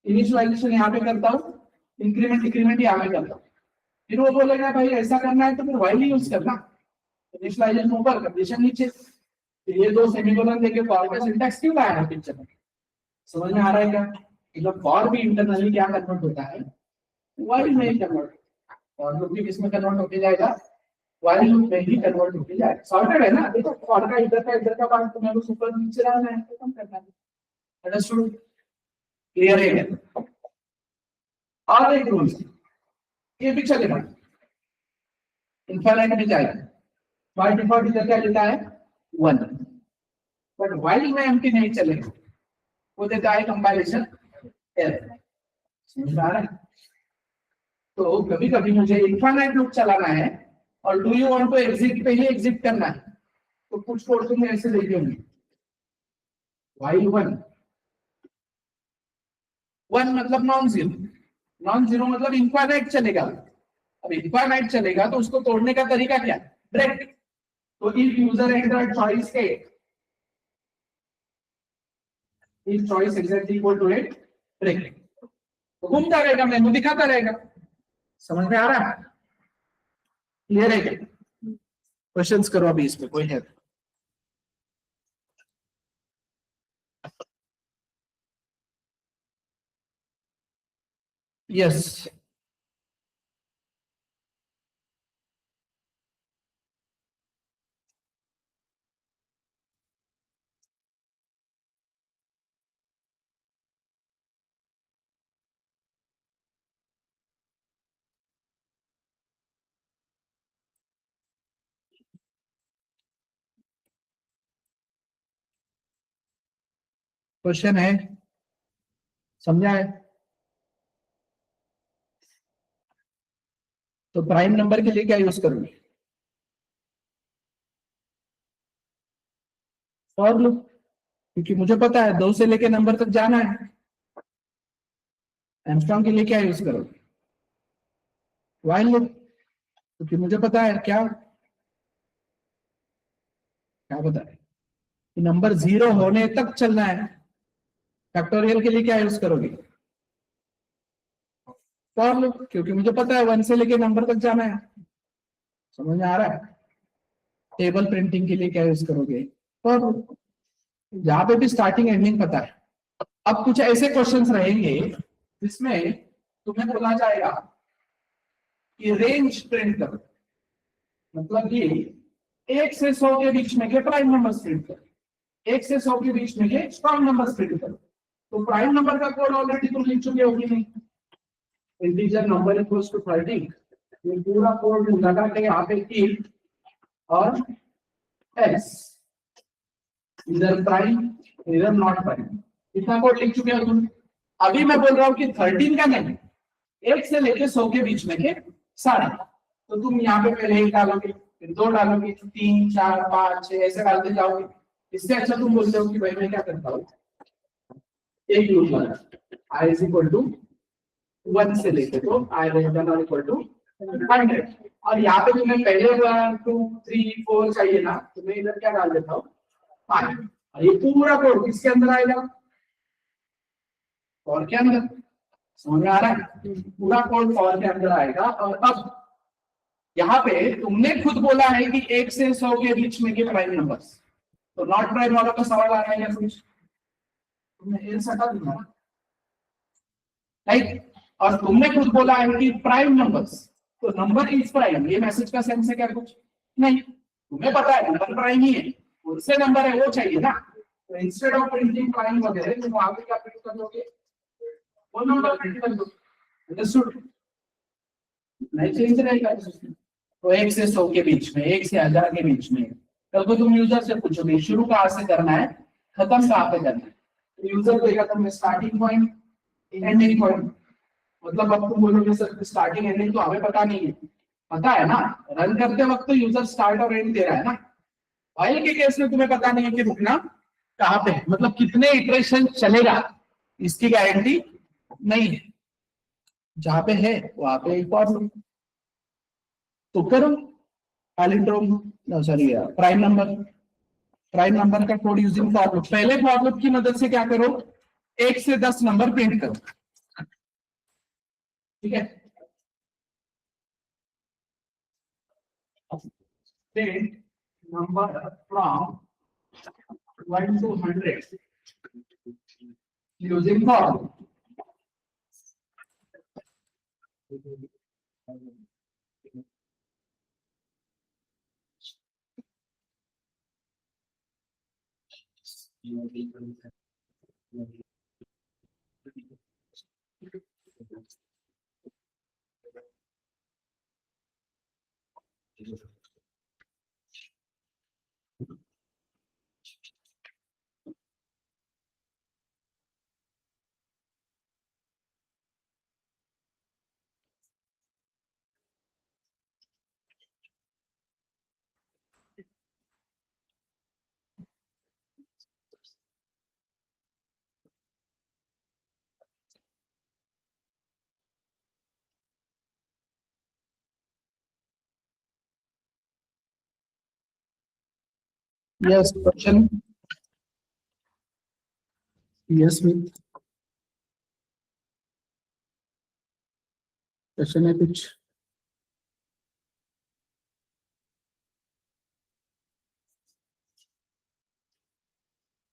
Speaker 1: इनिशियलाइजेशन यहाँ पे करता हूँ, इंक्रीमेंट डिक्रीमेंट यहाँ पे करता हूँ। फिर वो बोलेगा भाई ऐसा करना है तो फिर व्हाइल यूज करना, इनिशियलाइजेशन ऊपर कंडीशन नीचे। तो ये दो सेमीकोलन देके फॉर का सिंटैक्स क्यों लाया है पिक्चर में, समझ में आ रहा है क्या? मतलब फॉर भी इंटरनली क्या कन्वर्ट होता है, व्हाइल में ही कन्वर्ट, और लूप भी किसमें कन्वर्ट होके जाएगा, व्हाइल लूप में ही कन्वर्ट होके जाएगा। सॉर्टेड है ना, देखो फॉर का इधर का पार्ट तुम्हें बस ऊपर नीचे डालना है, खत्म करना है। अंडरस्टूड, क्लियर है क्या? और एक रूल ये भी चलेगा, इनफाइनाइट में जाएगा, बाय डिफॉल्ट इधर क्या लेता है 1, बट व्हाइल में एम्प्टी नहीं चलेगा, वो देता है कंपाइलेशन एरर। समझ में आ रहा है? तो कभी कभी मुझे इनफाइनाइट लूप चलाना है और do you want to exit पे ही एग्जिट करना है, तो कुछ कोड तुम्हें ऐसे लिखे होंगे, व्हाइल 1 मतलब नॉन जीरो, नॉन जीरो मतलब इनफाइनाइट चलेगा। अब इनफाइनाइट चलेगा तो उसको तोड़ने का तरीका क्या, ब्रेक। तो if user enter choice A, if choice exactly equal to 8, break, तो घूमता रहेगा, मेनू दिखाता रहेगा। समझ में आ रहा है? क्लियर है क्या? क्वेश्चंस करो अभी इसमें, कोई है? यस, क्वेश्चन है, समझा है? तो प्राइम नंबर के लिए क्या यूज करोगे, फॉर लूप, क्योंकि मुझे पता है 2 से लेके नंबर तक जाना है। एमस्ट्रॉन्ग के लिए क्या यूज करोगे, व्हाइल लूप, क्योंकि मुझे पता है क्या क्या पता है कि नंबर 0 होने तक चलना है। फैक्टोरियल के लिए क्या यूज करोगे, फॉर लूप, क्योंकि मुझे पता है 1 से लेके नंबर तक जाना है। समझ में आ रहा है? टेबल प्रिंटिंग के लिए क्या यूज करोगे, फॉर लूप, जहां पे भी स्टार्टिंग एंडिंग पता है। अब कुछ ऐसे क्वेश्चंस रहेंगे जिसमें तुम्हें बोला जाएगा कि रेंज प्रिंट करो, मतलब कि 1 से 100 के बीच में के प्राइम नंबर प्रिंट करो, 1 से 100 के बीच में के स्ट्रॉन्ग नंबर प्रिंट करो। तो प्राइम नंबर का कोड ऑलरेडी तुम लिख चुके होगी नहीं, इंटीजर नंबर इक्वल्स टू 30, ये पूरा कोड लगा के यहाँ पे कीप और एस, इधर प्राइम इधर नॉट प्राइम, इतना कोड लिख चुके हो तुम। अभी मैं बोल रहा हूँ कि 13 का नहीं, 1 से लेके 100 के बीच में के सारे, तो तुम यहाँ पे पहले 1 डालोगे, फिर 2 डालोगे, 3 4 5 6 ऐसे डालते जाओगे। इससे अच्छा तुम बोलते हो कि भाई मैं क्या करता हूँ, एक लूप लगा, i इज इक्वल टू 1 से लेके तो i लेस देन और इक्वल टू 100, और यहाँ पे तुम्हें पहले 1 2 3 4 चाहिए ना, तो मैं इधर क्या डाल देता हूँ 5, और ये पूरा कोड किसके अंदर आएगा, और के अंदर। समझ में आ रहा है? पूरा कोड फॉर के अंदर आएगा। और अब यहाँ पे तुमने खुद बोला है कि 1 से 100 के बीच में के प्राइम नंबर्स, तो नॉट प्राइम वाला का सवाल आ रहा है या कुछ, तुमने एल्स हटा दूंगा, राइट? और तुमने खुद बोला है कि प्राइम नंबर्स, तो नंबर इज प्राइम, ये मैसेज का सेंस है क्या कुछ नहीं? तुम्हें पता है नंबर प्राइम ही है, उससे नंबर है वो चाहिए ना, तो इंस्टेड ऑफ प्रिंटिंग प्राइम वगैरह तुम आगे क्या प्रिंट कर दोगे, वो नंबर प्रिंट कर दो। अंडरस्टूड? नहीं चेंज रहेगा। तो 1 से 100 के बीच में, 1 से 1000 के बीच में, कल को तुम यूजर से पूछोगे शुरू कहाँ से करना है, खत्म कहाँ पे करना है, तो यूजर देगा तुम्हें स्टार्टिंग पॉइंट एंडिंग पॉइंट। मतलब अब तुम बोलोगे सर स्टार्टिंग एंडिंग तो हमें पता नहीं है, पता है ना, रन करते वक्त तो यूजर स्टार्ट और एंड दे रहा है ना। व्हाइल के केस में तुम्हें पता नहीं है कि रुकना कहाँ पे, मतलब कितने इटरेशन चलेगा इसकी गारंटी नहीं है। जहां पे है वहां पे एक और लो। तो करो palindrome, sorry prime number. Prime number का कोड यूजिंग फॉर लूप, पहले फॉर लूप की मदद से क्या करो, 1 से 10 नंबर प्रिंट करो। ठीक है, print number from 1 to 100 using for loop। Yes question, yes मित, क्वेश्चन है कुछ?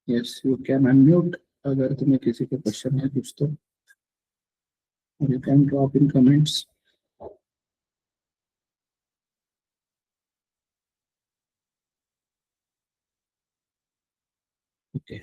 Speaker 1: यस यू कैन अनम्यूट, अगर तुम्हें किसी को क्वेश्चन है कुछ तो you can drop in comments. Okay,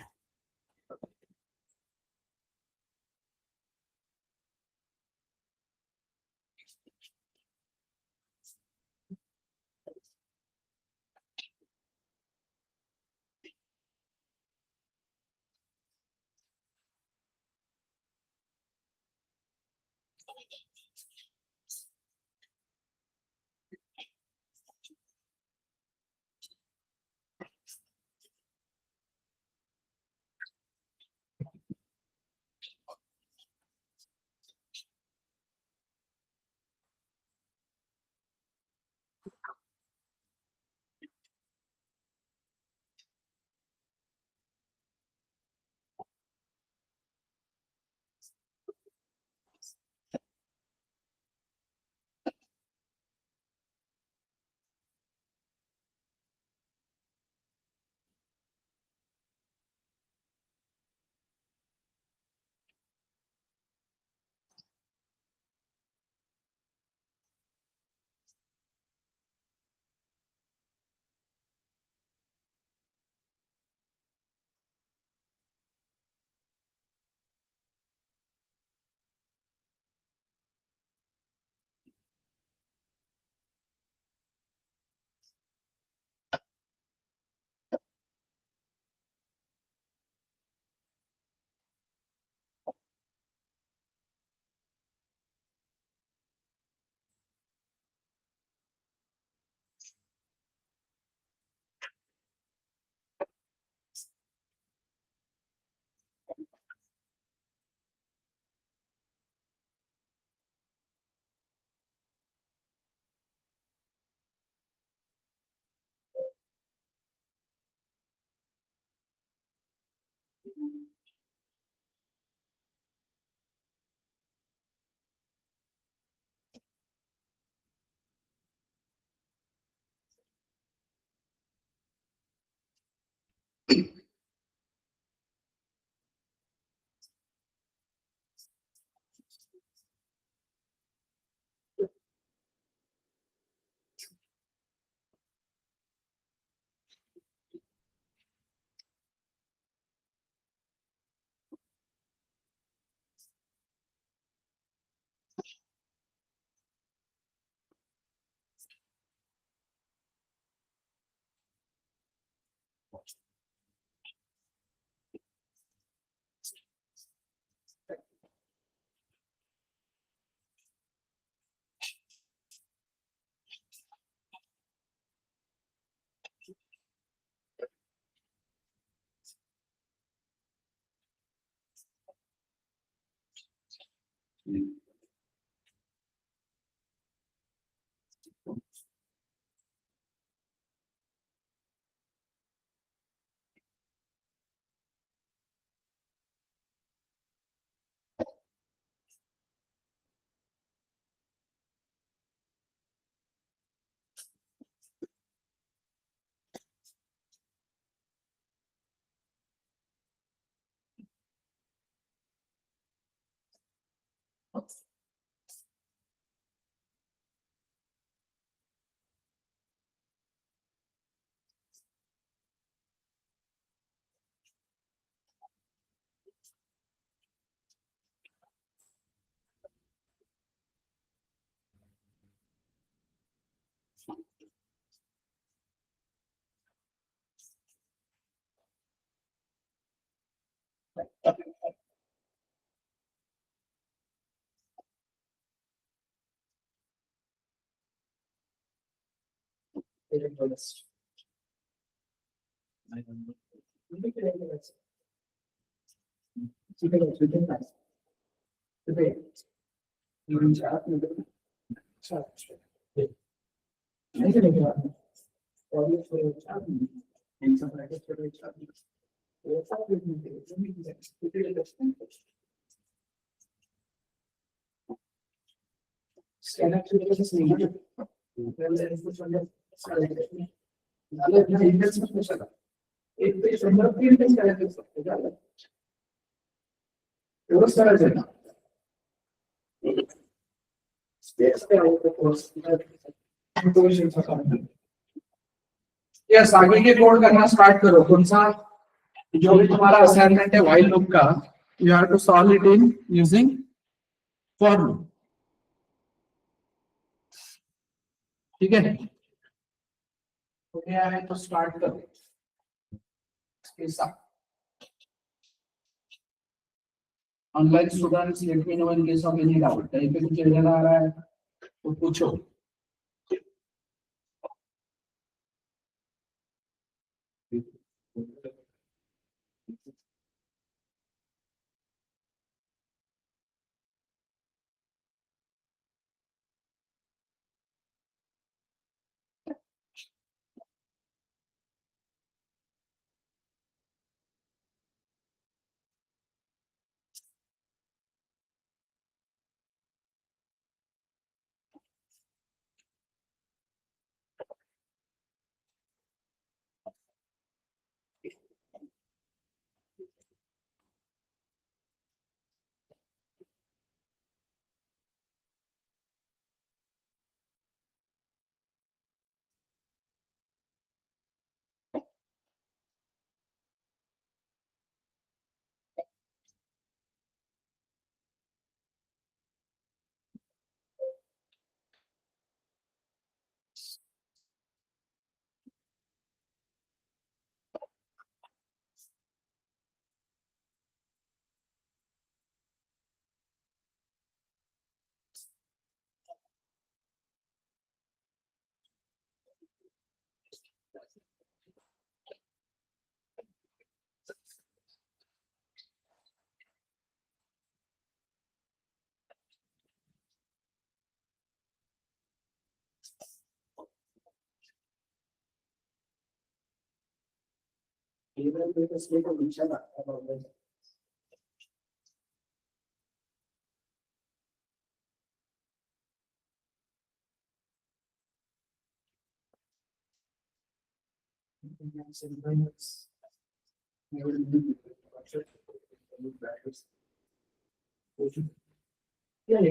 Speaker 1: yes, आगे के कोड करना स्टार्ट करो। कौन सा जो भी तुम्हारा असाइनमेंट है व्हाइल लूप का, you have to solve it in using for loop. ठीक है, हो गया है तो स्टार्ट करो इसके साथ। Online students let me know in case of any doubt. कहीं पे कुछ एरर आ रहा है तो पूछो।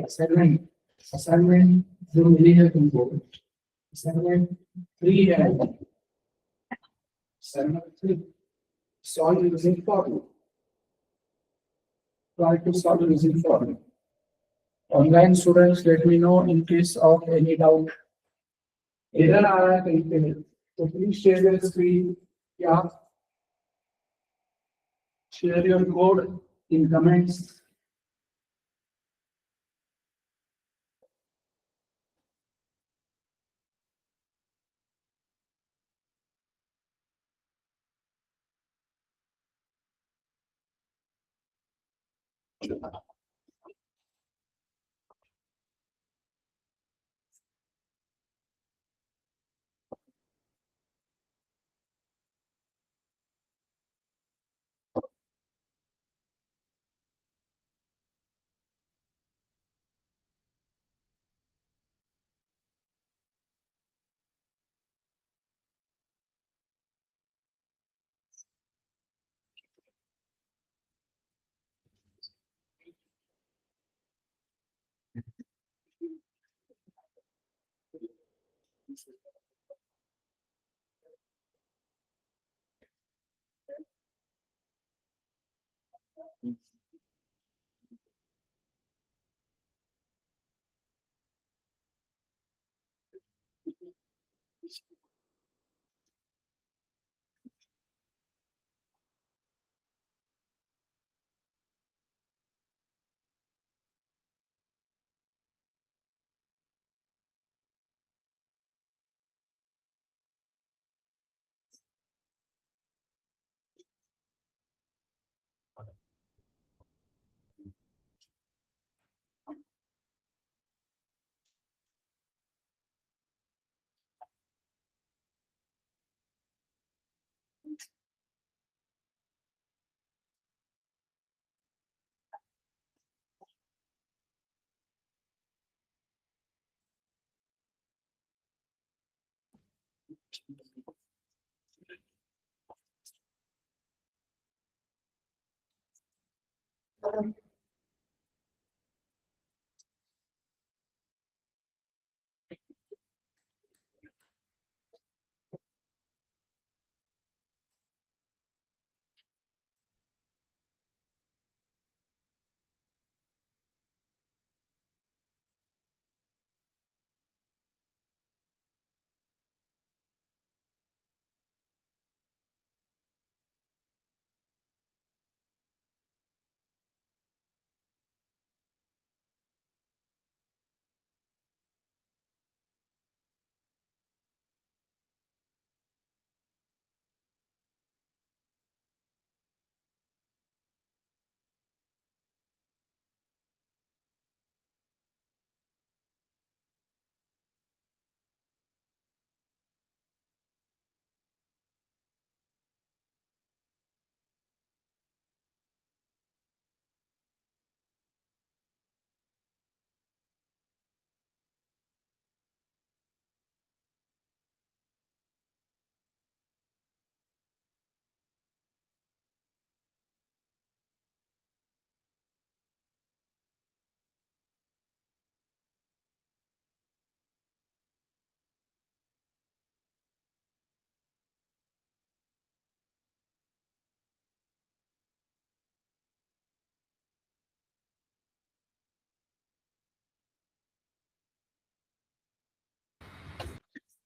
Speaker 1: असाइनमेंट असाइनमेंट जो मिली है तुमको, असाइनमेंट 3 है। Assignment 3 solve using formula. Try to solve using formula. Online students, let me know in case of any doubt. Error आ रहा है कहीं पे तो प्लीज शेयर योर स्क्रीन या share your code in comments.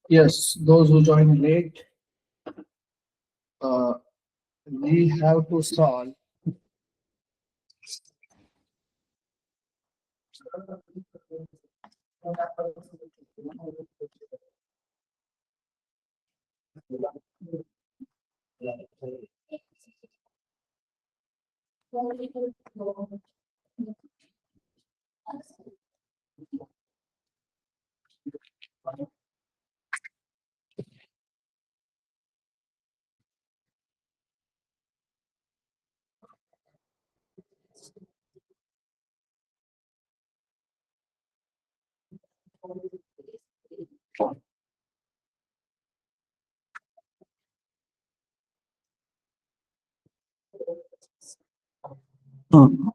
Speaker 1: Yes, those who join late, uh, we have to solve. हम्म.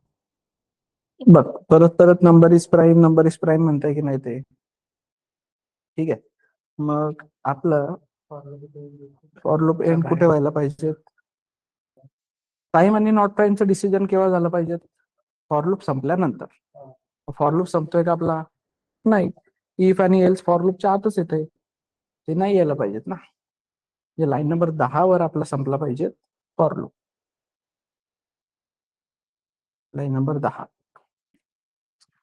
Speaker 1: बघ, परत परत नंबर इज प्राईम म्हणताय की नाही ते. ठीक आहे, मग आपलं फॉर लूप एंड कुठे व्हायला पाहिजे? प्राईम आणि नॉट प्राईमचं डिसिजन केव्हा झालं पाहिजे? फॉर लूप संपल्यानंतर. फॉर लूप संपतोय का आपला? नाही. इफ आणि एल्स फॉर लूपच्या आतच येते, ते नाही यायला पाहिजेत ना. म्हणजे लाईन नंबर 10 वर आपला संपला पाहिजे फॉर लूप. Line number 10.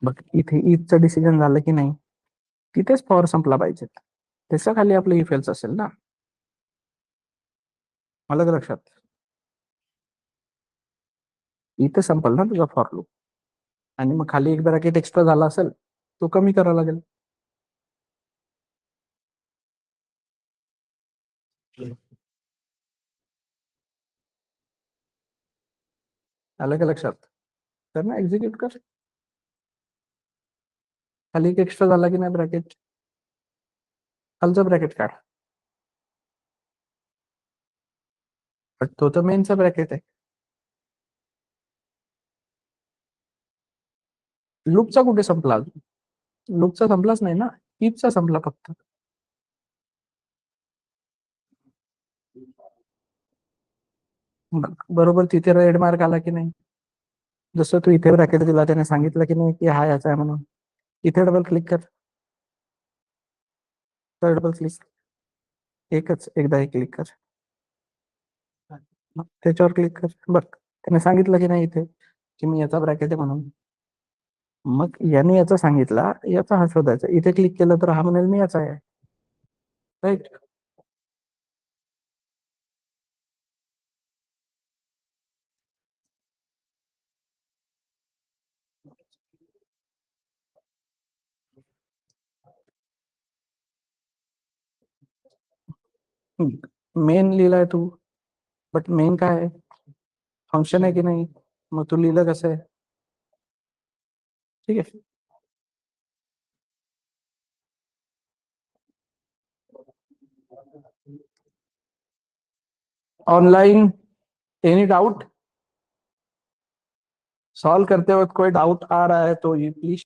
Speaker 1: बघ, इथे इथचं डिसिजन झालं की नाही, तिथेच फॉर संपला पाहिजे. त्याच्या खाली आपलं इफ एल्स असेल ना. मला तर लक्षात, इथे संपल ना तुझा फॉर लूप, आणि मग खाली एक ब्रॅकेट एक्स्ट्रा झाला असेल, तो कमी करावा लागेल. आलं का लक्षात? तर ना एक्झिक्यूट कर. खाली एक एक्स्ट्रा झाला की नाही ब्रॅकेट, खालचा ब्रॅकेट काढ. पण तो तर मेनचा ब्रॅकेट आहे. लूपचा कुठे संपला अजून? लूपचा संपलाच नाही ना, इफचा संपला फक्त. बरोबर तिथे रेड मार्क आला की नाही? जसं तू इथे ब्रॅकेट दिला, त्याने सांगितलं की नाही की हा याचा आहे म्हणून. इथे डबल क्लिक कर, तर डबल क्लिक, एकच एकदा हे क्लिक कर, मग त्याच्यावर क्लिक कर. बघ, त्याने सांगितलं की नाही इथे की मी याचा ब्रॅकेट आहे म्हणून. मग याने याचा सांगितला, याचा हा शोधायचा. इथे क्लिक केलं तर हा म्हणेल मी याचा आहे, राईट? मेन लिहिलाय तू, बट मेन काय आहे? फंक्शन आहे की नाही? मग तू लिहिलं कसं आहे? ठीक आहे, ऑनलाइन एनी डाउट? सॉल्व करते वक्त कोई डाउट आ रहा है तो ये please.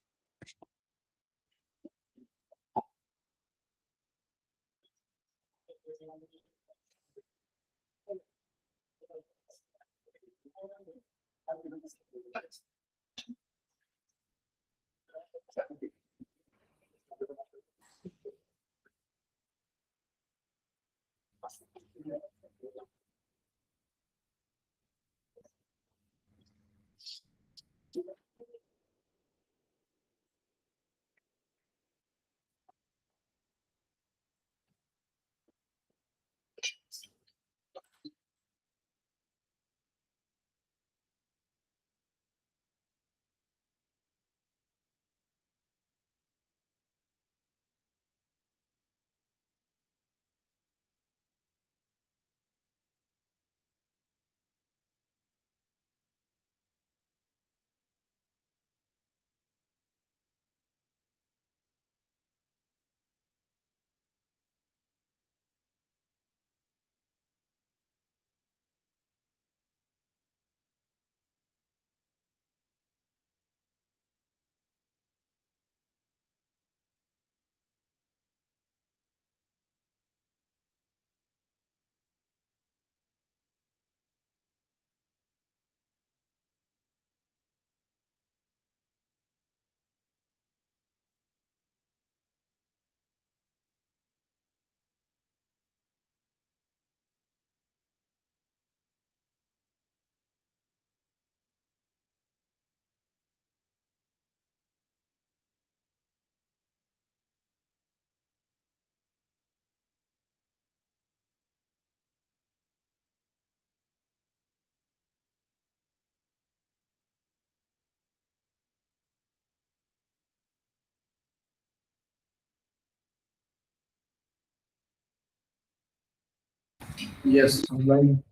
Speaker 2: Yes, online.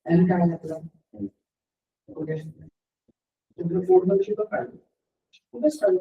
Speaker 2: And kind of okay. The food will should have let's start.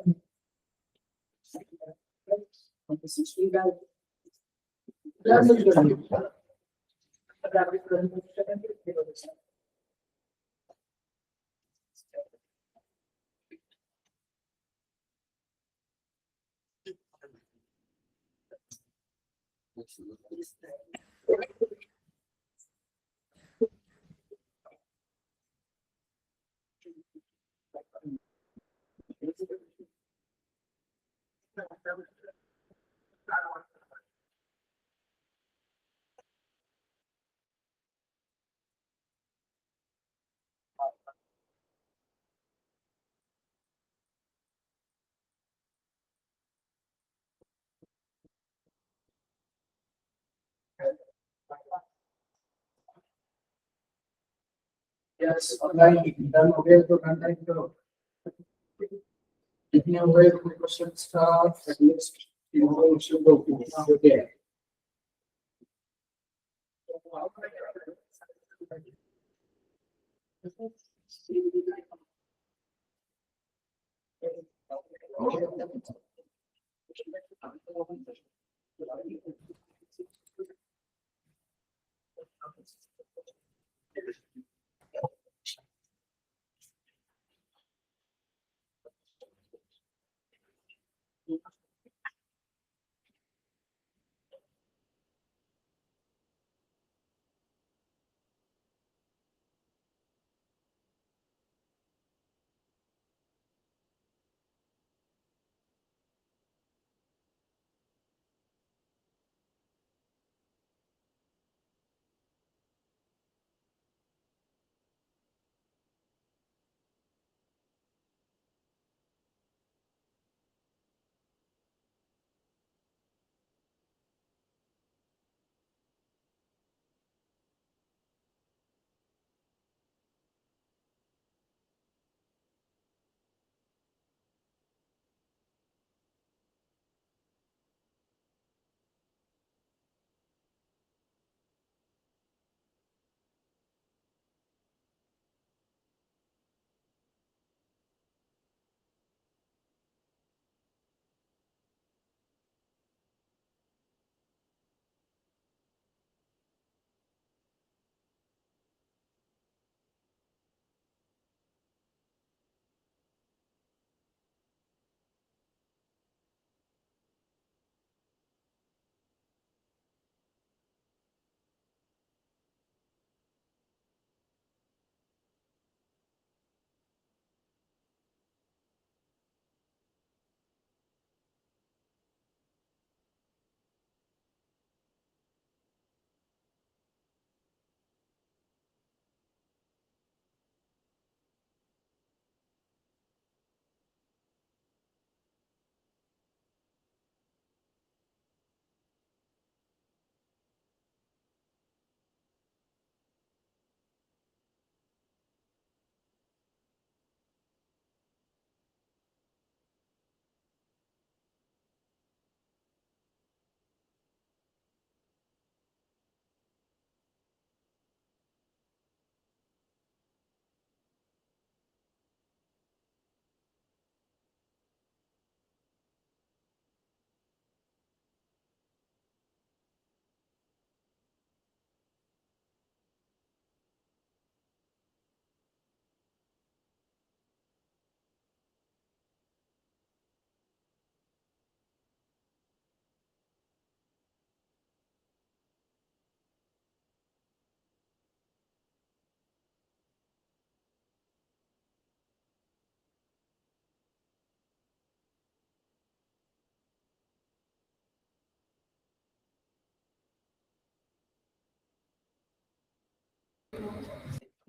Speaker 2: Yes, online done away to contact taking away the questions at least you know should go okay.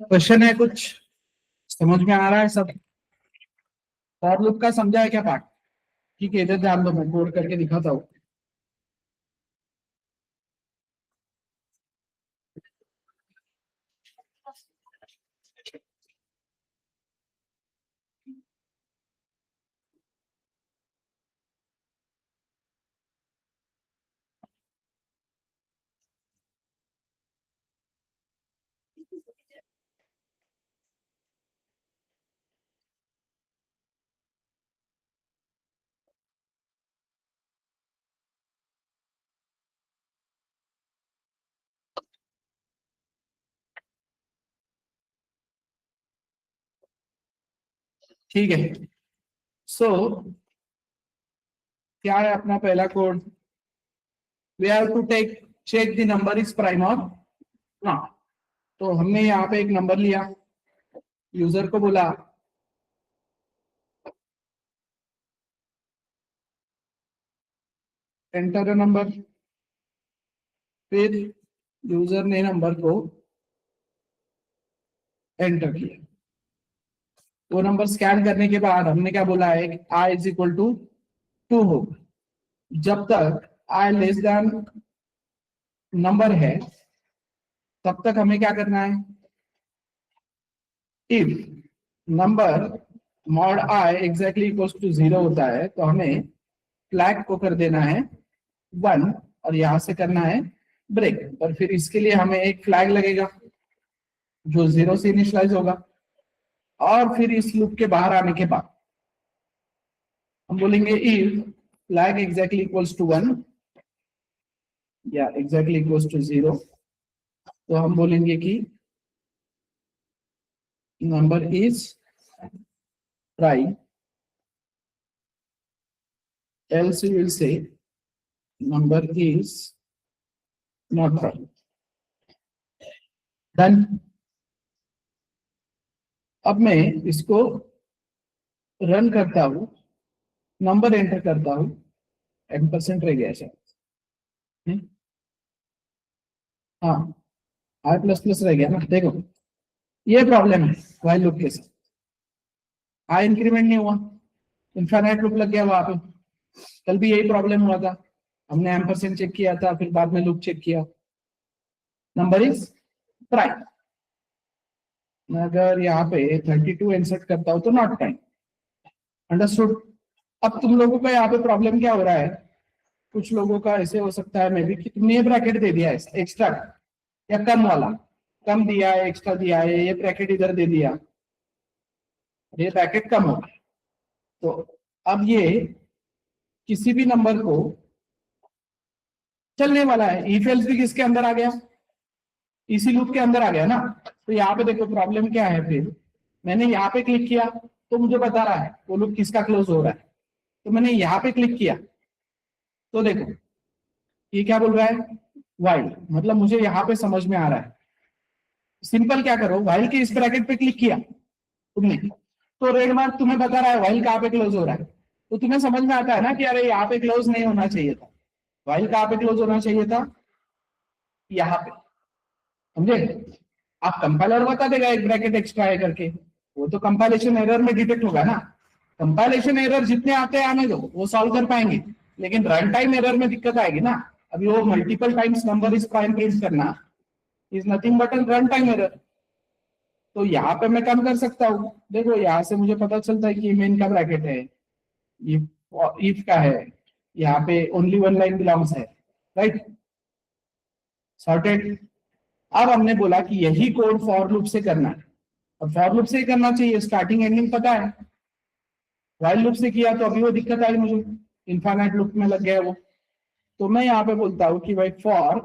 Speaker 1: Question है कुछ समझ में आ रहा है सब? For loop का समझा है क्या पार्ट? ठीक है, इधर ध्यान दो, मैं कोड करके दिखाता हूँ। ठीक है, सो क्या है अपना पहला code? We have to take check the number is prime और नॉट। तो हमने यहाँ पे एक नंबर लिया, यूजर को बोला एंटर अ नंबर, फिर यूजर ने नंबर को एंटर किया। वो नंबर स्कैन करने के बाद हमने क्या बोला है, आई इज इक्वल टू 2 हो। जब तक आई लेस देन नंबर है तब तक हमें क्या करना है, if number mod I exactly equals to 0 होता है तो हमें फ्लैग को कर देना है 1 और यहां से करना है ब्रेक। और फिर इसके लिए हमें एक फ्लैग लगेगा जो 0 से इनिशियलाइज होगा। और फिर इस लूप के बाहर आने के बाद हम बोलेंगे if flag exactly equals to 1 या एग्जैक्टली इक्वल्स टू 0, तो हम बोलेंगे कि number is prime, else you will say number is not prime। Done। अब मैं इसको रन करता हूं, नंबर एंटर करता हूं, %, रह गया शायद। हाँ, आई प्लस प्लस रह गया ना, देखो ये प्रॉब्लम है व्हाइल लूप के साथ। आई इंक्रीमेंट नहीं हुआ, इनफाइनाइट लूप लग गया वहां पे। कल भी यही प्रॉब्लम हुआ था, हमने एम्परसेंड चेक किया था, फिर बाद में लूप चेक किया, नंबर इज प्राइम। मैं अगर यहाँ पे 32 इंसर्ट करता हूं तो नॉट प्राइम। अंडरस्टूड? अब तुम लोगों का यहाँ पे प्रॉब्लम क्या हो रहा है, कुछ लोगों का ऐसे हो सकता है मे भी कि तुमने ये ब्रैकेट दे दिया है एक्स्ट्रा या कम वाला, कम दिया है, एक्स्ट्रा दिया है, ये ब्रैकेट इधर दे दिया, ये ब्रैकेट कम हो गया। तो अब ये किसी भी नंबर को चलने वाला है, इफ एल्स भी किसके अंदर आ गया, इसी लूप के अंदर आ गया ना। तो यहाँ पे देखो प्रॉब्लम क्या है, फिर मैंने यहाँ पे क्लिक किया तो मुझे बता रहा है वो लूप किसका क्लोज हो रहा है। तो मैंने यहाँ पे क्लिक किया तो देखो ये क्या बोल रहा है, व्हाइल, मतलब मुझे यहाँ पे समझ में आ रहा है। सिंपल क्या करो, व्हाइल के इस ब्रैकेट पे क्लिक किया तुमने तो रेड मार्क तुम्हें बता रहा है व्हाइल कहाँ पे क्लोज हो रहा है। तो तुम्हें समझ में आता है ना कि अरे यहाँ पे क्लोज नहीं होना चाहिए था, व्हाइल कहाँ पे क्लोज होना चाहिए था, यहाँ पे। समझे? आप कंपाइलर बता देगा एक ब्रैकेट एक्स्ट्रा है करके, वो तो कंपाइलेशन एरर में डिटेक्ट होगा ना। कंपाइलेशन एरर जितने आते हैं आने दो, वो सॉल्व कर पाएंगे, लेकिन रन टाइम एरर में दिक्कत आएगी ना। अभी वो multiple times number is prime print करना is nothing but an run time error. तो यहाँ पे मैं कम कर सकता हूँ, देखो यहाँ से मुझे पता चलता है कि मेन का ब्रैकेट है, इफ का है, यहाँ पे ओनली 1 लाइन बिलोंग्स है, राइट, सॉर्टेड। अब हमने बोला कि यही कोड फॉर लूप से करना है, और फॉर लूप से ही करना चाहिए, स्टार्टिंग एंडिंग पता है। व्हाइल लूप से किया तो अभी वो दिक्कत आई मुझे, इनफाइनाइट लूप में लग गया वो। तो मैं यहाँ पे बोलता हूँ कि भाई for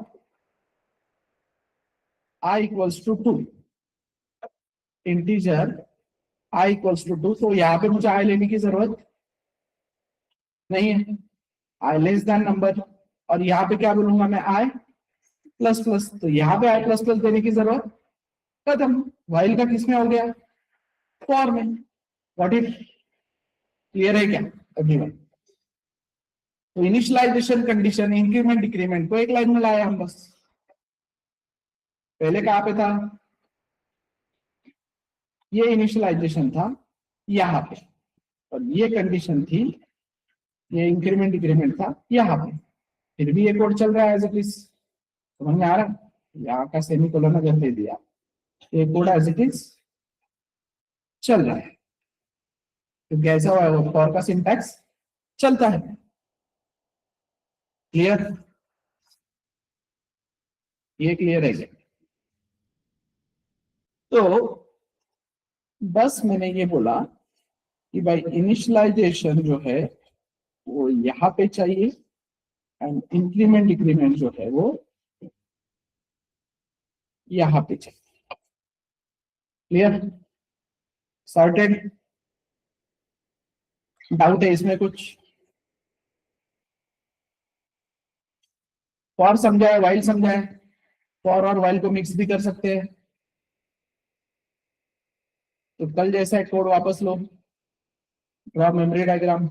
Speaker 1: i equals to 2, integer i equals to 2, तो यहाँ पे मुझे i लेने की जरूरत नहीं है, i लेस देन नंबर। और यहाँ पे क्या बोलूंगा मैं, i प्लस प्लस, तो यहाँ पे i प्लस प्लस देने की जरूरत खत्म। व्हाइल का किसमें हो गया, फॉर में। What if? क्लियर है क्या एवरीवन? तो इनिशियलाइजेशन कंडीशन, इंक्रीमेंट डिक्रीमेंट को एक लाइन में लाया हम बस। पहले कहाँ पे था, ये इनिशियलाइजेशन था यहाँ पे, और ये कंडीशन थी, ये इंक्रीमेंट डिक्रीमेंट था यहाँ पे। फिर भी ये कोड चल रहा है एज इट इज, समझ में आ रहा है? यहाँ का सेमीकोलन अगर दे दिया, ये कोड एज इट इज चल रहा है, तो कैसा हुआ वो फॉर का सिंटैक्स चलता है। क्लियर? ये क्लियर है क्या? तो बस मैंने ये बोला कि भाई इनिशियलाइजेशन जो है वो यहाँ पे चाहिए, एंड इंक्रीमेंट डिक्रीमेंट जो है वो यहाँ पे चाहिए। क्लियर? सॉर्टेड? डाउट है इसमें कुछ? फॉर समझा है, वाइल समझा है? फॉर और वाइल को मिक्स भी कर सकते हैं। तो कल जैसा है कोड वापस लो, draw memory diagram.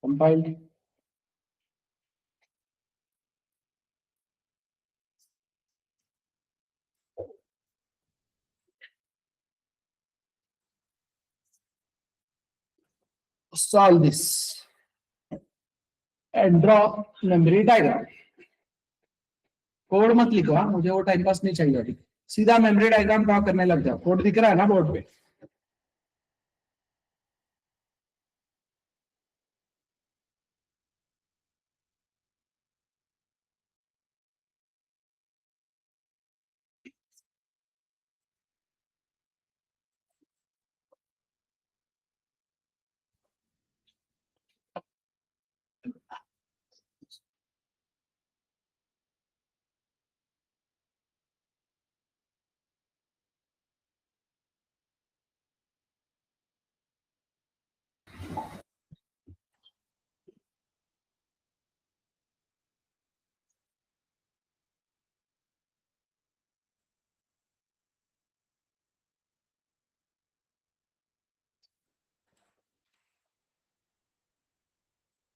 Speaker 1: Compiled. solve this and draw memory diagram। Code मत लिखो, हाँ मुझे वो टाइम पास नहीं चाहिए अभी, सीधा मेमोरी डायग्राम ड्रॉ करने लग जाओ। कोड दिख रहा है ना बोर्ड पे?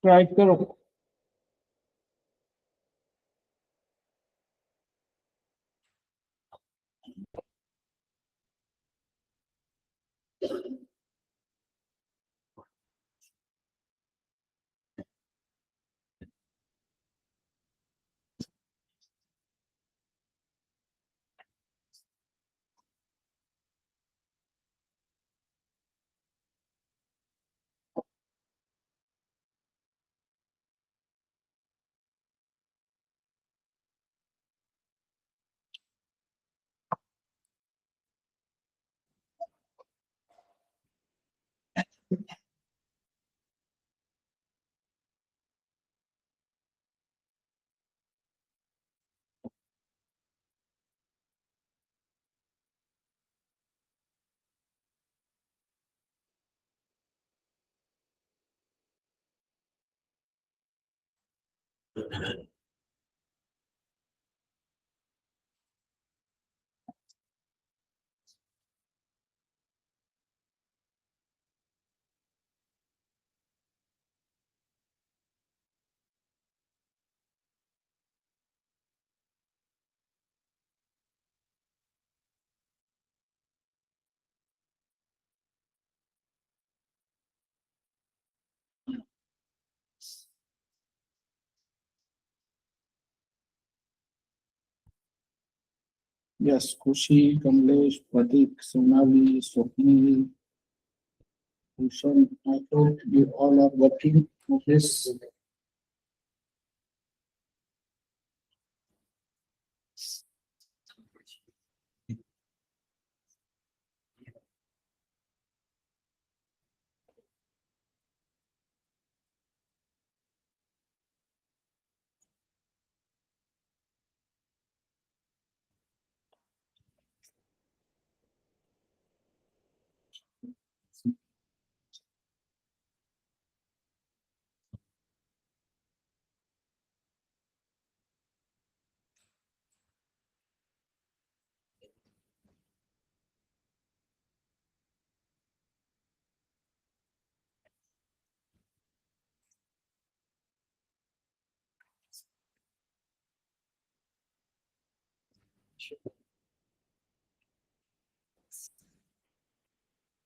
Speaker 1: ट्राई करो। यस, खुशी, कमलेश, प्रतीक, Sonali, Swapnil, Bhushan, I hope you all are working on this.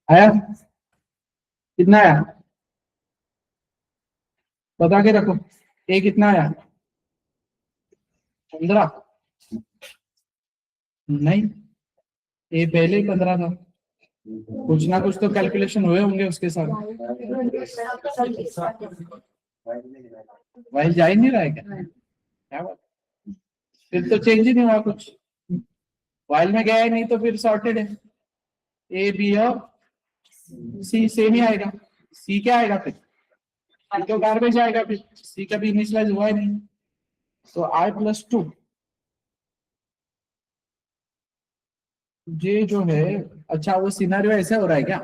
Speaker 1: आया? कितना आया? बता के रखो। ए कितना आया? 15? नहीं, ए पहले ही 15 था। कुछ ना कुछ तो कैलकुलेशन हुए होंगे उसके साथ। वाइल जा ही नहीं रहा है क्या बात? फिर तो चेंज ही नहीं हुआ कुछ। वाइल में गया ही नहीं तो फिर सॉर्टेड है। ए बी और सी सेम ही आएगा। सी क्या आएगा फिर? सी तो गार्बेज आएगा फिर। सी कभी इनिशियलाइज हुआ ही नहीं। तो I+2 जे जो है। अच्छा, वो सिनारियो ऐसा हो रहा है क्या?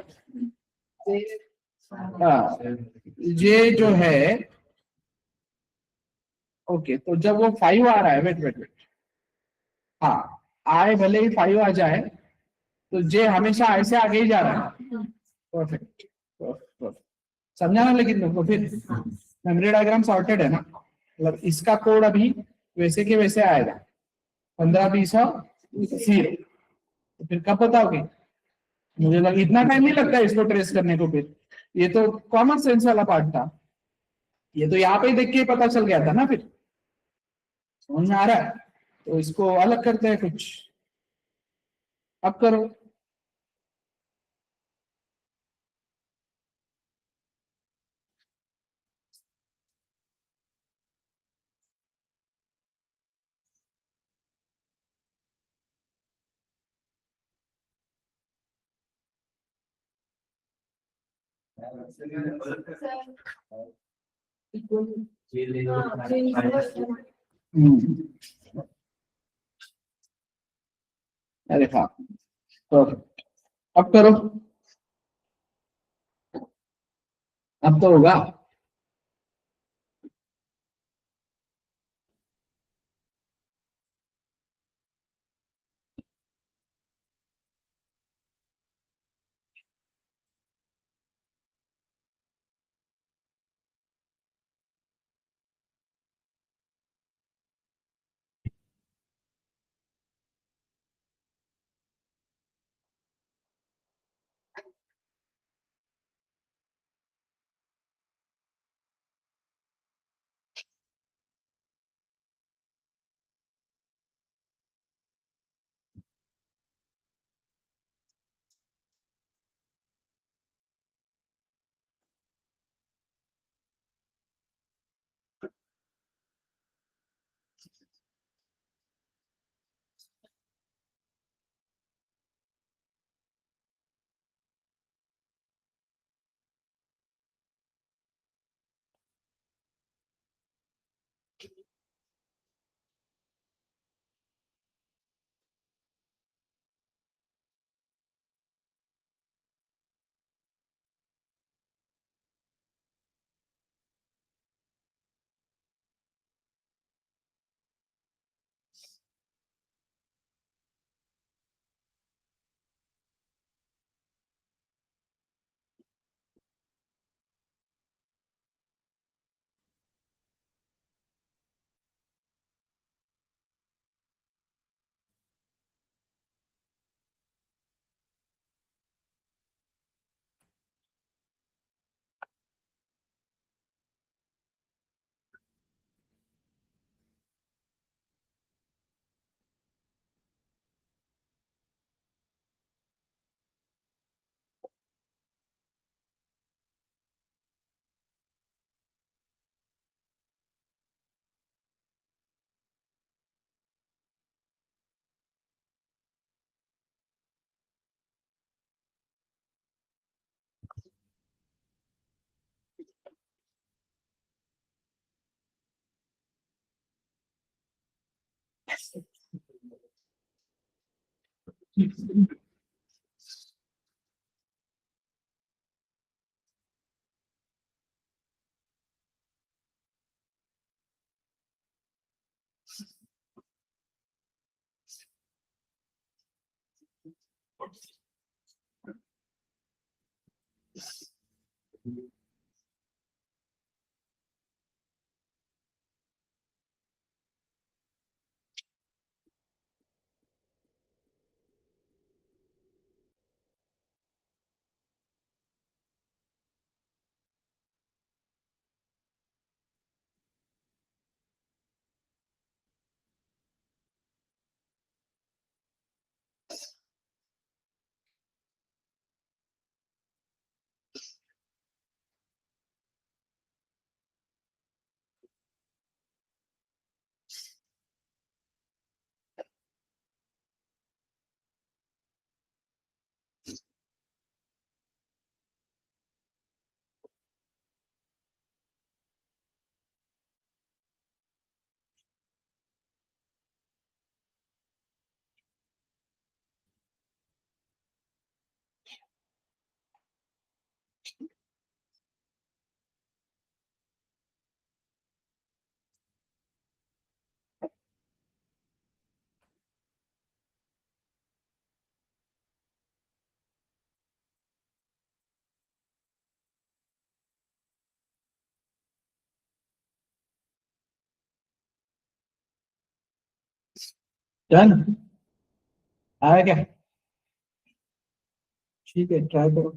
Speaker 1: हाँ, जे जो है। ओके, तो जब वो 5 आ रहा है, वेट वेट वेट, हाँ, आई भले ही 5 आ जाए तो जे हमेशा आई से आगे ही जा रहा है। परफेक्ट। समझा ना? लेकिन देखो फिर मेमोरी डायग्राम सॉर्टेड है ना, मतलब इसका कोड अभी वैसे के वैसे आएगा। 15 20 और 0। तो फिर कब बताओगे? मुझे लगा इतना टाइम नहीं लगता है इसको ट्रेस करने को। फिर ये तो कॉमन सेंस वाला पार्ट था। ये तो यहाँ पे ही देख के ही पता चल गया था ना। फिर समझ में आ रहा है? तो इसको अलग करते हैं कुछ। अब करो। हम्म, अरे हाँ, तो अब करो। अब तो होगा। डन आया क्या? ठीक है, ट्राई करो।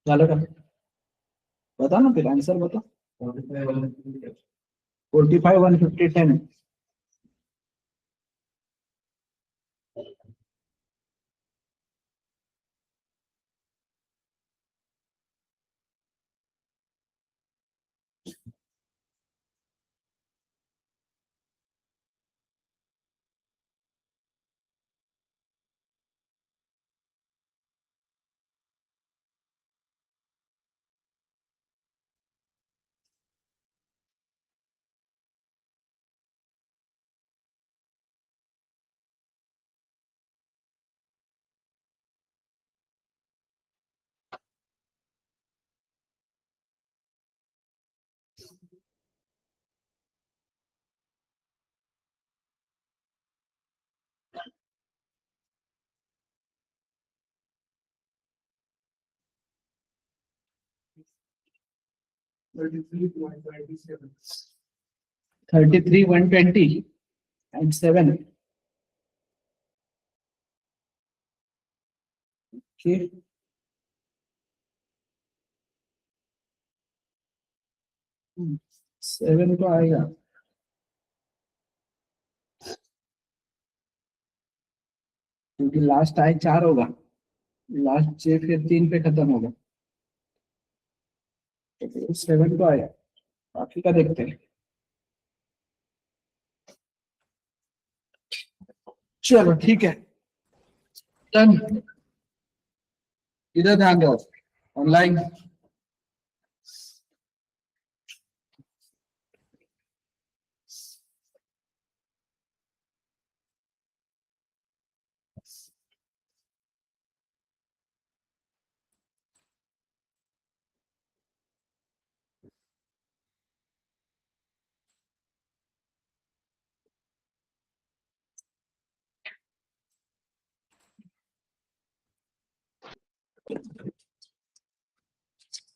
Speaker 1: चलो का बता ना, फिर आंसर बता। 45 150 10। Thirty three 120 and 7। सेवन तो आएगा, क्योंकि लास्ट आए 4 होगा, लास्ट 6 फिर 3 पे खत्म होगा, तो 7 तो आएगा। बाकी का देखते हैं। चलो ठीक है, डन। इधर ध्यान दो, online.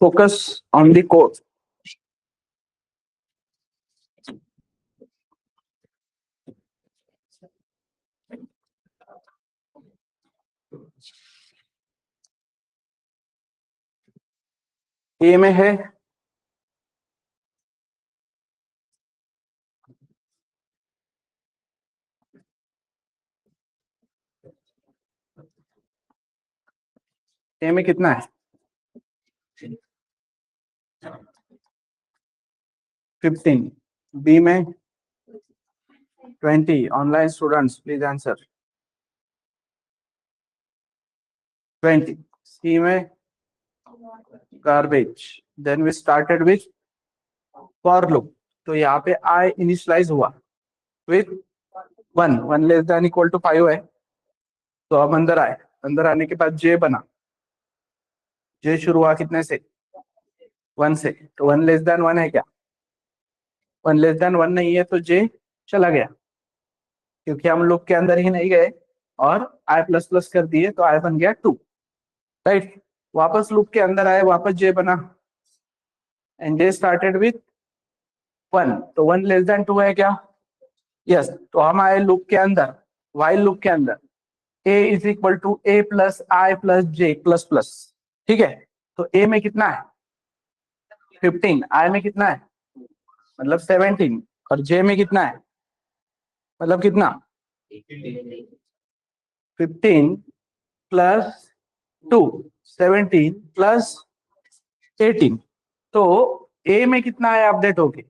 Speaker 1: Focus on the code. ए में है ए में कितना है 15, बी में 20. Online students please answer 20. C में garbage. Then we started with for loop. तो यहाँ पे आई इनिशियलाइज हुआ विथ 1 लेस देन इक्वल टू 5 है. तो अब अंदर आए, अंदर आने के बाद जे बना. जे शुरू हुआ कितने से 1 से. तो 1 लेस देन 1 है क्या 1 लेस देन 1 नहीं है तो जे चला गया क्योंकि हम लूप के अंदर ही नहीं गए और आई प्लस प्लस कर दिए तो आई बन गया 2. राइट. वापस लूप के अंदर आए, वापस जे बना एंड जे स्टार्टेड विथ 1. तो 1 लेस देन 2 है क्या यस. तो हम आए लूप के अंदर, वाइल लूप के अंदर a is equal to A plus I plus J plus plus. ठीक है. तो a में कितना है 15, i में कितना है मतलब 17 और j में कितना है मतलब कितना 15 प्लस 2 17 प्लस 18. तो a में कितना है अपडेट होके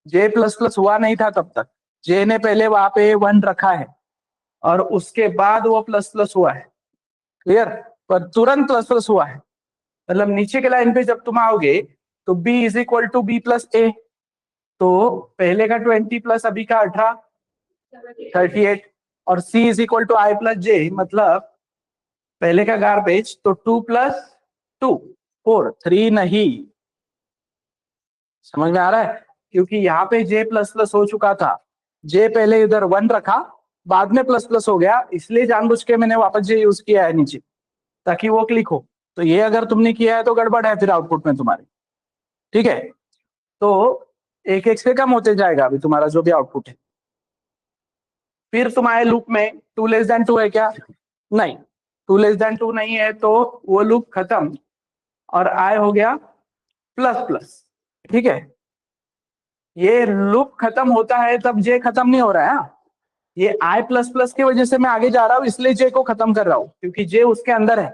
Speaker 1: j प्लस प्लस हुआ नहीं था तब तक. j ने पहले वहां पे 1 रखा है और उसके बाद वो प्लस प्लस हुआ है. क्लियर. पर तुरंत प्लस प्लस हुआ है मतलब नीचे के लाइन पे जब तुम आओगे तो b is equal to B plus A. तो पहले का 20 प्लस अभी का 18 38 और c is equal to I plus J मतलब पहले का गार्बेज तो 2 प्लस 2 4 3 नहीं. समझ में आ रहा है क्योंकि यहाँ पे j प्लस प्लस हो चुका था. j पहले इधर 1 रखा बाद में प्लस प्लस हो गया इसलिए जानबूझ के मैंने वापस j यूज किया है नीचे ताकि वो क्लिक हो. तो ये अगर तुमने किया है तो गड़बड़ है फिर आउटपुट में तुम्हारे. ठीक है. तो एक एक से कम होते जाएगा अभी तुम्हारा जो भी आउटपुट है. फिर तुम्हारे लूप में 2 लेस देन 2 है क्या नहीं. 2 लेस देन 2 नहीं है तो वो लूप खत्म और आई हो गया प्लस प्लस. ठीक है. ये लूप खत्म होता है तब जे खत्म नहीं हो रहा है. ये आई प्लस प्लस की वजह से मैं आगे जा रहा हूँ इसलिए जे को खत्म कर रहा हूँ क्योंकि जे उसके अंदर है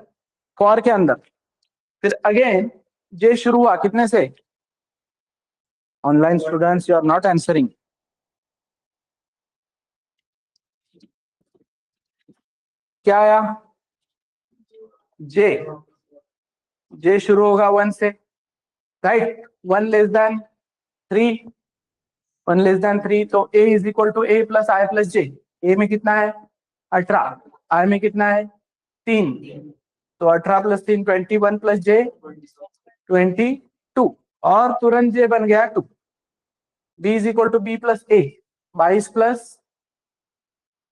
Speaker 1: फॉर के अंदर. फिर अगेन जे शुरू हुआ कितने से online students you are not answering. क्या आया जे. जे शुरू होगा 1 से. Right. 1 less than 3 1 less than 3 तो a is equal to A plus I plus J. A में कितना है 18 आई में कितना है 3 तो 18 प्लस 3 21 प्लस जे 22 और तुरंत जे बन गया 2. b is equal to B plus A 22 plus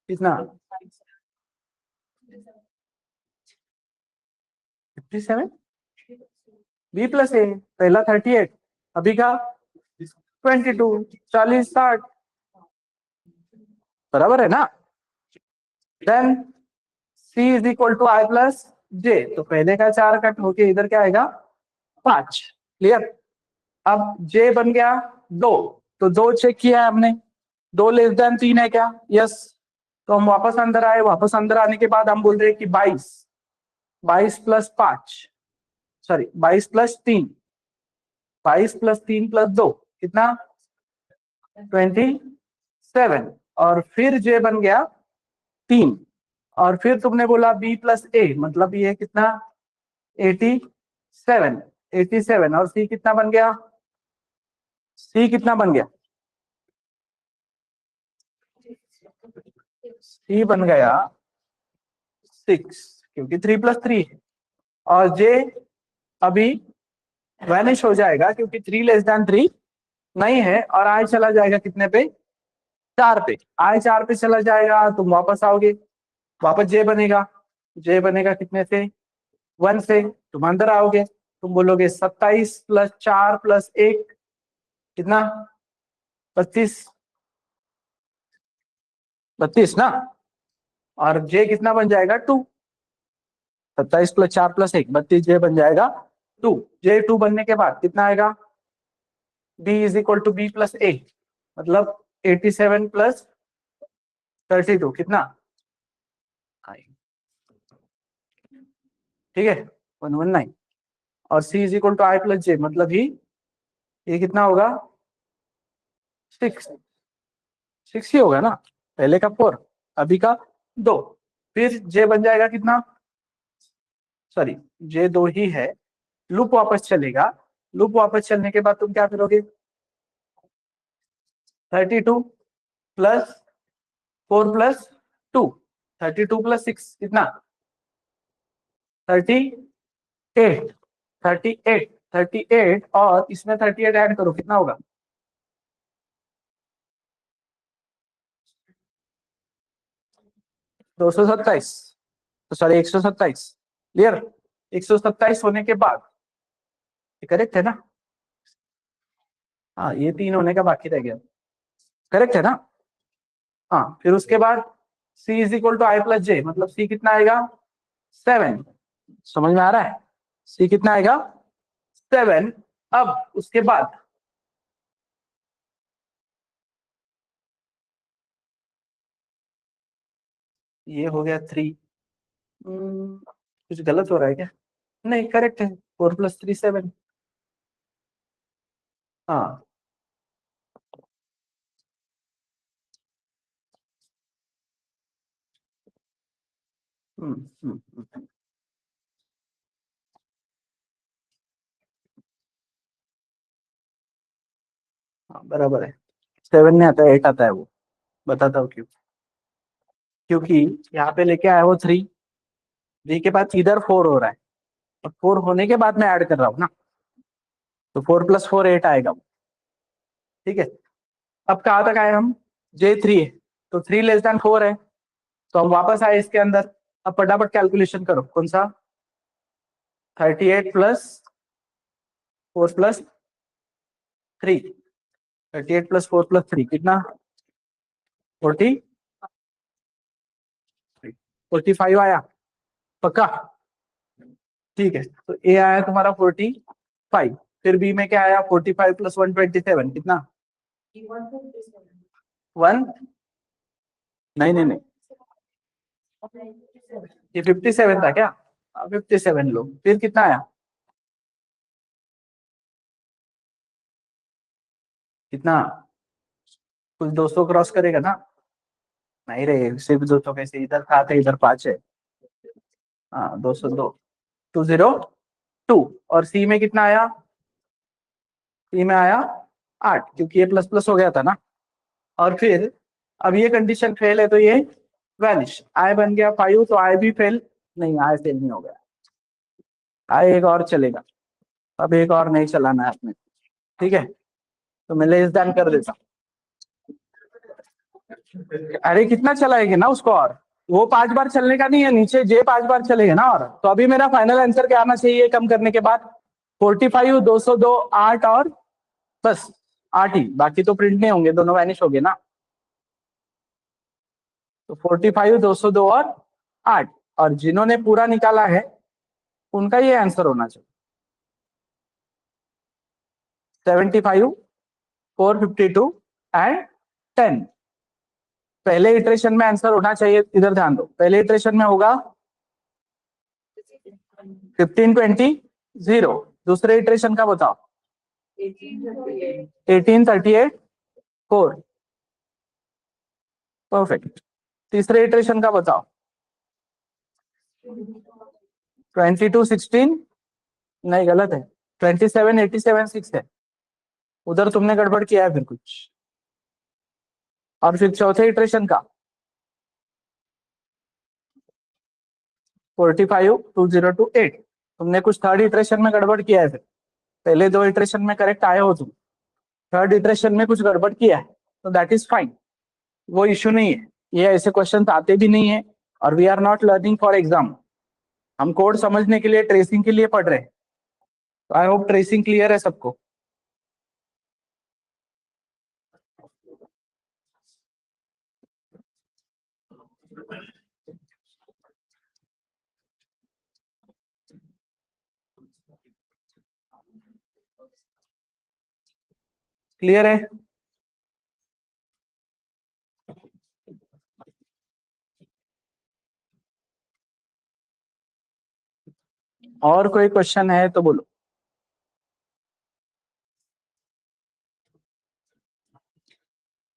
Speaker 1: कितना 57 b प्लस ए पहला 38 अभी का 22 40 60 बराबर है ना. Then c is equal to I plus J. तो पहले का 4 कट होके इधर क्या आएगा 5. क्लियर. अब j बन गया 2 तो 2 चेक किया है हमने 2 लेस देन 3 है क्या यस. तो हम वापस अंदर आए, वापस अंदर आने के बाद हम बोल रहे हैं कि 22 plus 5 sorry 22 plus 3 22 plus 3 plus 2 कितना 27 और फिर j बन गया 3 और फिर तुमने बोला b प्लस ए मतलब ये कितना 87 और c कितना बन गया c कितना बन गया c बन गया 6 क्योंकि 3 प्लस 3 है और j अभी वैनिश हो जाएगा क्योंकि 3 लेस देन 3 नहीं है और i चला जाएगा कितने पे 4 पे. i 4 पे चला जाएगा तुम वापस आओगे वापस j बनेगा कितने से 1 से. तुम अंदर आओगे तुम बोलोगे 27 प्लस 4 प्लस 1 कितना 32 ना और j कितना बन जाएगा 2. 27 प्लस 4 प्लस 1 32 j बन जाएगा 2, J2 बनने के बाद कितना आएगा, B is equal to B plus A, मतलब 87 प्लस 32 कितना, ठीक है 119, और C is equal to I plus J, मतलब ही ये कितना होगा 6 ही होगा ना, पहले का 4 अभी का 2, फिर J बन जाएगा कितना, सॉरी J2 ही है, लूप वापस चलेगा, लूप वापस चलने के बाद तुम क्या करोगे, 32 प्लस 4 प्लस 2, 32 प्लस 6 कितना 38, 38 और इसमें 38 ऐड करो कितना होगा, 227, तो सॉरी 127, क्लियर, 127 होने के बाद ये करेक्ट है ना, हाँ ये 3 होने का बाकी रह गया, करेक्ट है ना, हाँ फिर उसके बाद C is equal to I plus J, मतलब C कितना आएगा 7, समझ में आ रहा है, C कितना आएगा 7, अब उसके बाद ये हो गया 3, कुछ गलत हो रहा है क्या, नहीं करेक्ट है, 4 प्लस 3 7, हाँ हम्म हम्म हम्म, हाँ बराबर है, 7 नहीं आता है 8 आता है वो, बताता हूँ क्यों, क्योंकि यहाँ पे लेके आया वो 3, 3 के बाद इधर 4 हो रहा है, और 4 होने के बाद मैं ऐड कर रहा हूँ ना, तो 4 प्लस 4 8 आएगा वो, ठीक है, अब कहाँ तक आए हम, J3 है, तो 3 लेस देन 4 है, तो हम वापस आए इसके अंदर, अब फटाफट कैलकुलेशन करो, कौन सा 38 प्लस 4 प्लस 3, 38 प्लस 4 प्लस 3 कितना 40, 45 आया, पक्का, ठीक है, तो ए आया तुम्हारा 45, फिर बी में क्या आया 45 प्लस 127 कितना 1, नहीं नहीं नहीं, ये 57 था क्या, 57 लो, फिर कितना आया, कितना, कुछ 200 क्रॉस करेगा ना, नहीं रे सिर्फ 200 कैसे, इधर था तो इधर 5 है, हाँ 202, 202, और सी में कितना आया, सी में आया 8, क्योंकि ये प्लस प्लस हो गया था ना, और फिर अब ये कंडीशन फेल है तो ये वैनिश, आई बन गया 5, तो आई भी फेल, नहीं आई फेल नहीं हो गया, आई एक और चलेगा, अब एक और नहीं चलाना है आपने, ठीक है, तो मैं लेस देन कर देता हूँ, अरे कितना चलाएगी ना उसको, और वो 5 बार चलने का नहीं है, नीचे जे 5 बार चलेगा ना, और तो अभी मेरा फाइनल आंसर क्या आना चाहिए कम करने के बाद, 45, 202, 8 और बस 8 ही, बाकी तो प्रिंट नहीं होंगे, दोनों वैनिश हो गए ना, तो 45, 202 और 8, और जिन्होंने पूरा निकाला है उनका ये आंसर होना चाहिए, 75, 452 एंड 10, पहले इटरेशन में आंसर होना चाहिए, इधर ध्यान दो, पहले इटरेशन में होगा 15, 20, 0, दूसरे इटरेशन का बताओ 18, 38, 4, परफेक्ट, तीसरे इटरेशन का बताओ 22, 16, नहीं गलत है, 27, 87, 6 है, उधर तुमने गड़बड़ किया है फिर कुछ, और फिर चौथे इटरेशन का 45, 202, 8, तुमने कुछ थर्ड इटरेशन में गड़बड़ किया है, फिर पहले 2 इटरेशन में करेक्ट आए हो तुम, थर्ड इटरेशन में कुछ गड़बड़ किया है, तो दैट इज फाइन, वो इश्यू नहीं है, ये ऐसे क्वेश्चन आते भी नहीं है, और we are not learning for exam, हम कोड समझने के लिए, ट्रेसिंग के लिए पढ़ रहे हैं, तो आई होप ट्रेसिंग क्लियर है सबको। क्लियर है? और कोई क्वेश्चन है तो बोलो।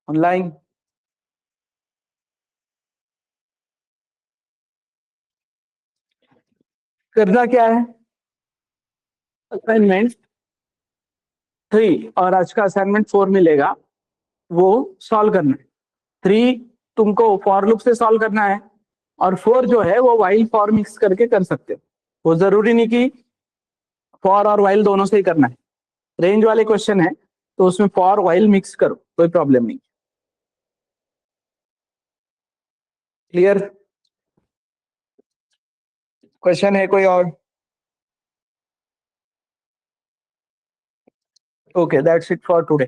Speaker 1: ऑनलाइन करना क्या है? असाइनमेंट 3 और आज का असाइनमेंट 4 मिलेगा, वो सॉल्व करना है। 3 तुमको फॉर लूप से सॉल्व करना है और 4 जो है वो व्हाइल फॉर मिक्स करके कर सकते हो। वो जरूरी नहीं कि फॉर और व्हाइल दोनों से ही करना है। रेंज वाले क्वेश्चन है तो उसमें फॉर व्हाइल मिक्स करो, कोई प्रॉब्लम नहीं। क्लियर? क्वेश्चन है कोई और? Okay, that's it for today.